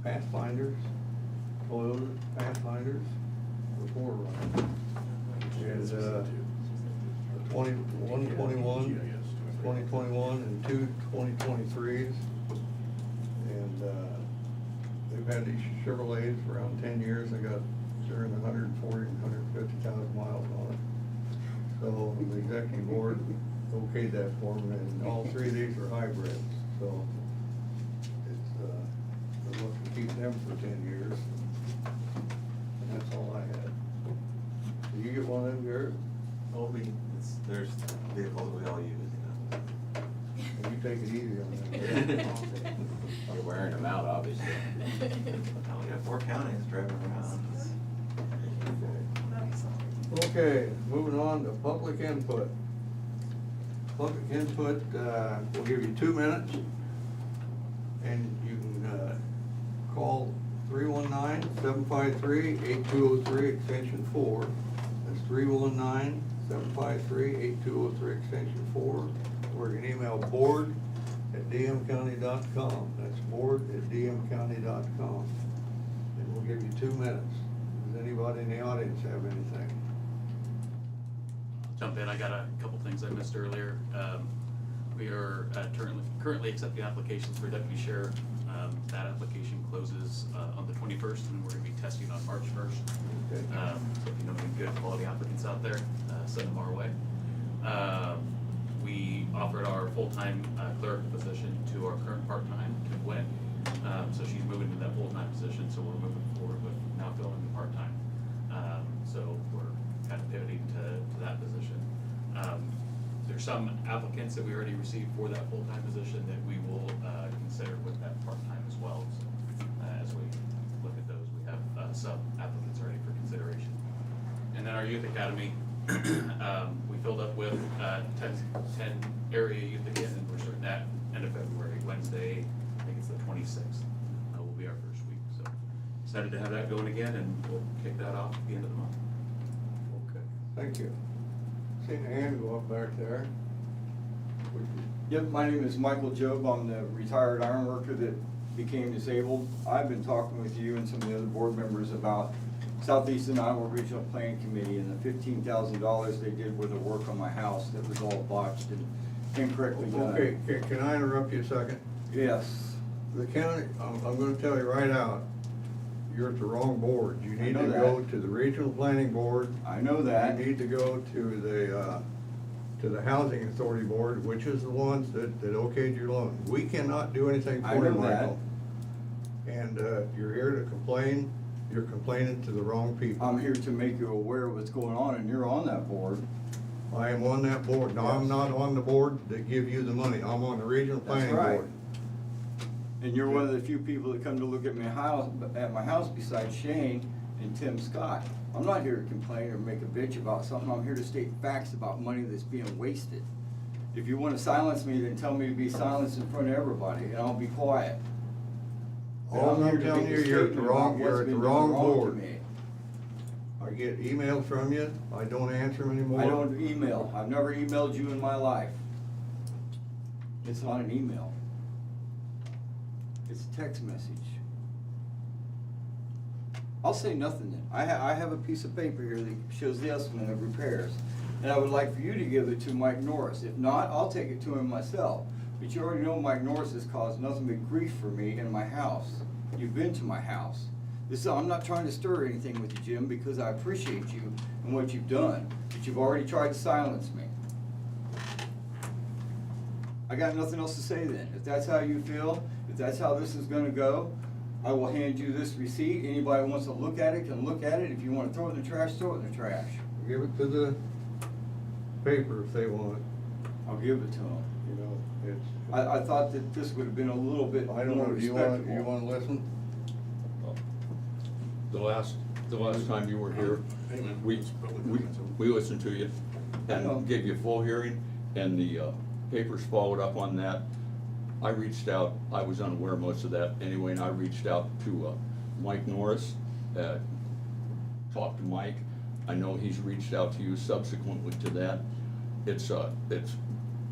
Pathfinders, Toyota Pathfinders, for 4 runs. And 121 2021 and 2 2023s. And, they've had these Chevrolets for around 10 years. They got, they're in 140, 150,000 miles on it. So the executive board okayed that for them, and all three of these are hybrids, so it's, we're looking to keep them for 10 years. And that's all I had. Did you get one of them, Garrett? Oh, there's vehicles we all use, you know. And you take it easy on them. You're wearing them out, obviously. Oh, we got 4 counties driving around. Okay, moving on to public input. Public input, we'll give you 2 minutes, and you can, call 319-753-8203, extension 4. That's 319-753-8203, extension 4. Or you can email board@dmcounty.com. That's board@dmcounty.com. And we'll give you 2 minutes. Does anybody in the audience have anything? Jump in, I got a couple things I missed earlier. We are currently accepting applications for deputy sheriff. That application closes on the 21st, and we're gonna be testing on March 1st. Okay. So if you know any good quality applicants out there, send them our way. We offered our full-time clerk position to our current part-time, Kim Wynn. So she's moving to that full-time position, so we're moving forward with now filling the part-time. So we're kind of pivoting to that position. There's some applicants that we already received for that full-time position that we will consider with that part-time as well. So as we look at those, we have some applicants already for consideration. And then our youth academy, we filled up with 10 area youth again, and we're starting that end of February, Wednesday, I think it's the 26th, will be our first week. So excited to have that going again, and we'll kick that off at the end of the month. Okay, thank you. Seen a hand go up back there. Would you- Yep, my name is Michael Job. I'm the retired iron worker that became disabled. I've been talking with you and some of the other board members about Southeastern Iowa Regional Planning Committee and the $15,000 they did with the work on my house that was all botched and incorrectly done. Okay, can I interrupt you a second? Yes. The county, I'm gonna tell you right out, you're at the wrong board. You I need know to that. go to the regional planning board. I know that. You need to go to the housing authority board, which is the ones that okayed your loan. We cannot do anything I for you, know that. Michael. And, you're here to complain, you're complaining to the wrong people. I'm here to make you aware of what's going on, and you're on that board. I am on that board. No, I'm Yes. not on the board that give you the money. I'm on the regional That's planning right. board. And you're one of the few people that come to look at my house besides Shane and Tim Scott. I'm not here to complain or make a bitch about something. I'm here to state facts about money that's being wasted. If you wanna silence me, then tell me to be silenced in front of everybody, and I'll be quiet. But All here I'm to telling make a you, you're at the statement wrong, about you're what's at the been done wrong wrong to board. me. I get emails from you, I don't answer them anymore. I don't email. I've never emailed you in my life. It's not an email. It's a text message. I'll say nothing then. I have a piece of paper here that shows the estimate of repairs. And I would like for you to give it to Mike Norris. If not, I'll take it to him myself. But you already know Mike Norris has caused nothing but grief for me in my house. You've been to my house. I'm not trying to stir anything with you, Jim, because I appreciate you and what you've done. But you've already tried to silence me. I got nothing else to say then. If that's how you feel, if that's how this is gonna go, I will hand you this receipt. Anybody who wants to look at it can look at it. If you wanna throw it in the trash, throw it in the trash. Give it to the paper if they want it, I'll give it to them. you know, it's. I thought that this would have been a little bit I don't more know, do you respectable. wanna listen? The last time you were here, we listened to you I know. and gave you a full hearing, and the papers followed up on that. I reached out, I was unaware of most of that anyway, and I reached out to Mike Norris, talked to Mike. I know he's reached out to you subsequently to that. It's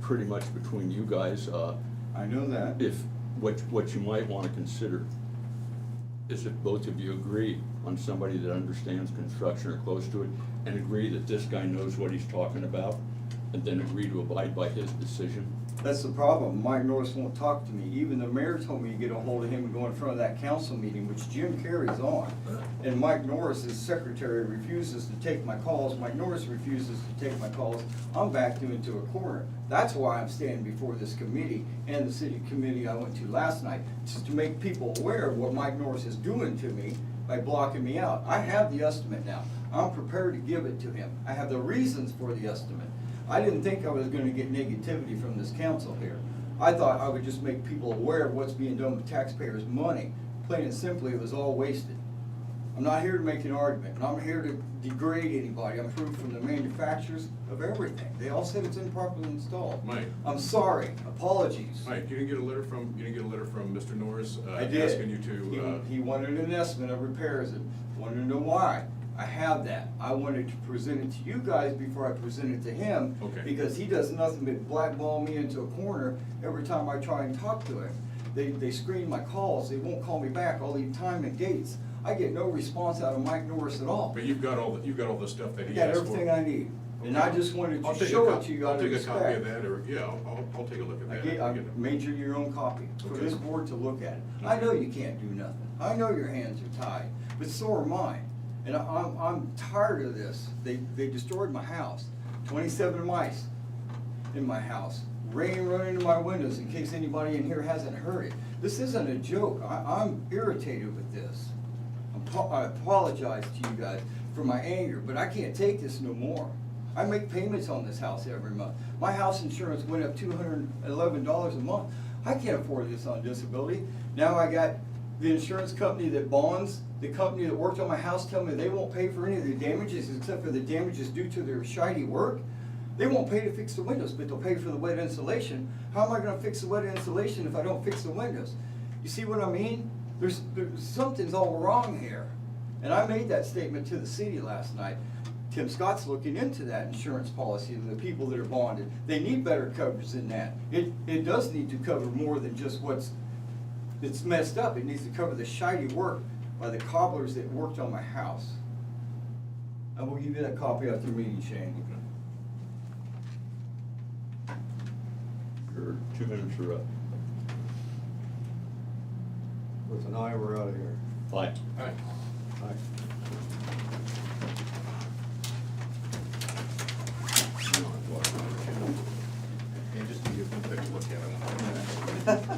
pretty much between you guys. I know that. If, what you might wanna consider is if both of you agree on somebody that understands construction or close to it, and agree that this guy knows what he's talking about, and then agree to abide by his decision? That's the problem. Mike Norris won't talk to me. Even the mayor told me to get a hold of him and go in front of that council meeting, which Jim Carrey's on. And Mike Norris, his secretary, refuses to take my calls. Mike Norris refuses to take my calls. I'm backed into a corner. That's why I'm standing before this committee and the city committee I went to last night, just to make people aware of what Mike Norris is doing to me by blocking me out. I have the estimate now. I'm prepared to give it to him. I have the reasons for the estimate. I didn't think I was gonna get negativity from this council here. I thought I would just make people aware of what's being done with taxpayers' money. Plain and simply, it was all wasted. I'm not here to make an argument, and I'm here to degrade anybody. I'm proof from the manufacturers of everything. They all said it's improperly installed. Mike. I'm sorry, apologies. Mike, you didn't get a letter from Mr. Norris, I did. asking you to, He wanted an estimate of repairs and wanted to know why. I have that. I wanted to present it to you guys before I present it to him. Okay. Because he does nothing but blackball me into a corner every time I try and talk to him. They screen my calls, they won't call me back, I'll leave time and dates. I get no response out of Mike Norris at all. but you've got all the stuff that I he got asked for. everything I need. And I just wanted I'll to take a show cop- it to you I'll out of take a copy of respect. that, or, yeah, I'll take a look at that. I made you your own copy for Okay. this board to look at. I know you can't do nothing. I know your hands are tied, but so are mine. And I'm tired of this. They destroyed my house. 27 mice in my house. Rain running into my windows in case anybody in here hasn't heard it. This isn't a joke. I'm irritated with this. I apologize to you guys for my anger, but I can't take this no more. I make payments on this house every month. My house insurance went up $211 a month. I can't afford this on disability. Now I got the insurance company that bonds, the company that worked on my house tell me they won't pay for any of the damages except for the damages due to their shiny work. They won't pay to fix the windows, but they'll pay for the wet insulation. How am I gonna fix the wet insulation if I don't fix the windows? You see what I mean? There's something's all wrong here. And I made that statement to the city last night. Tim Scott's looking into that insurance policy, the people that are bonded. They need better coverage than that. It does need to cover more than just it's messed up. It needs to cover the shiny work by the cobblers that worked on my house. I will give you that copy after the meeting, Shane. Your 2 minutes are up. With an eye, we're out of here. Aye. Aye. Aye. And just to give them a quick look at it.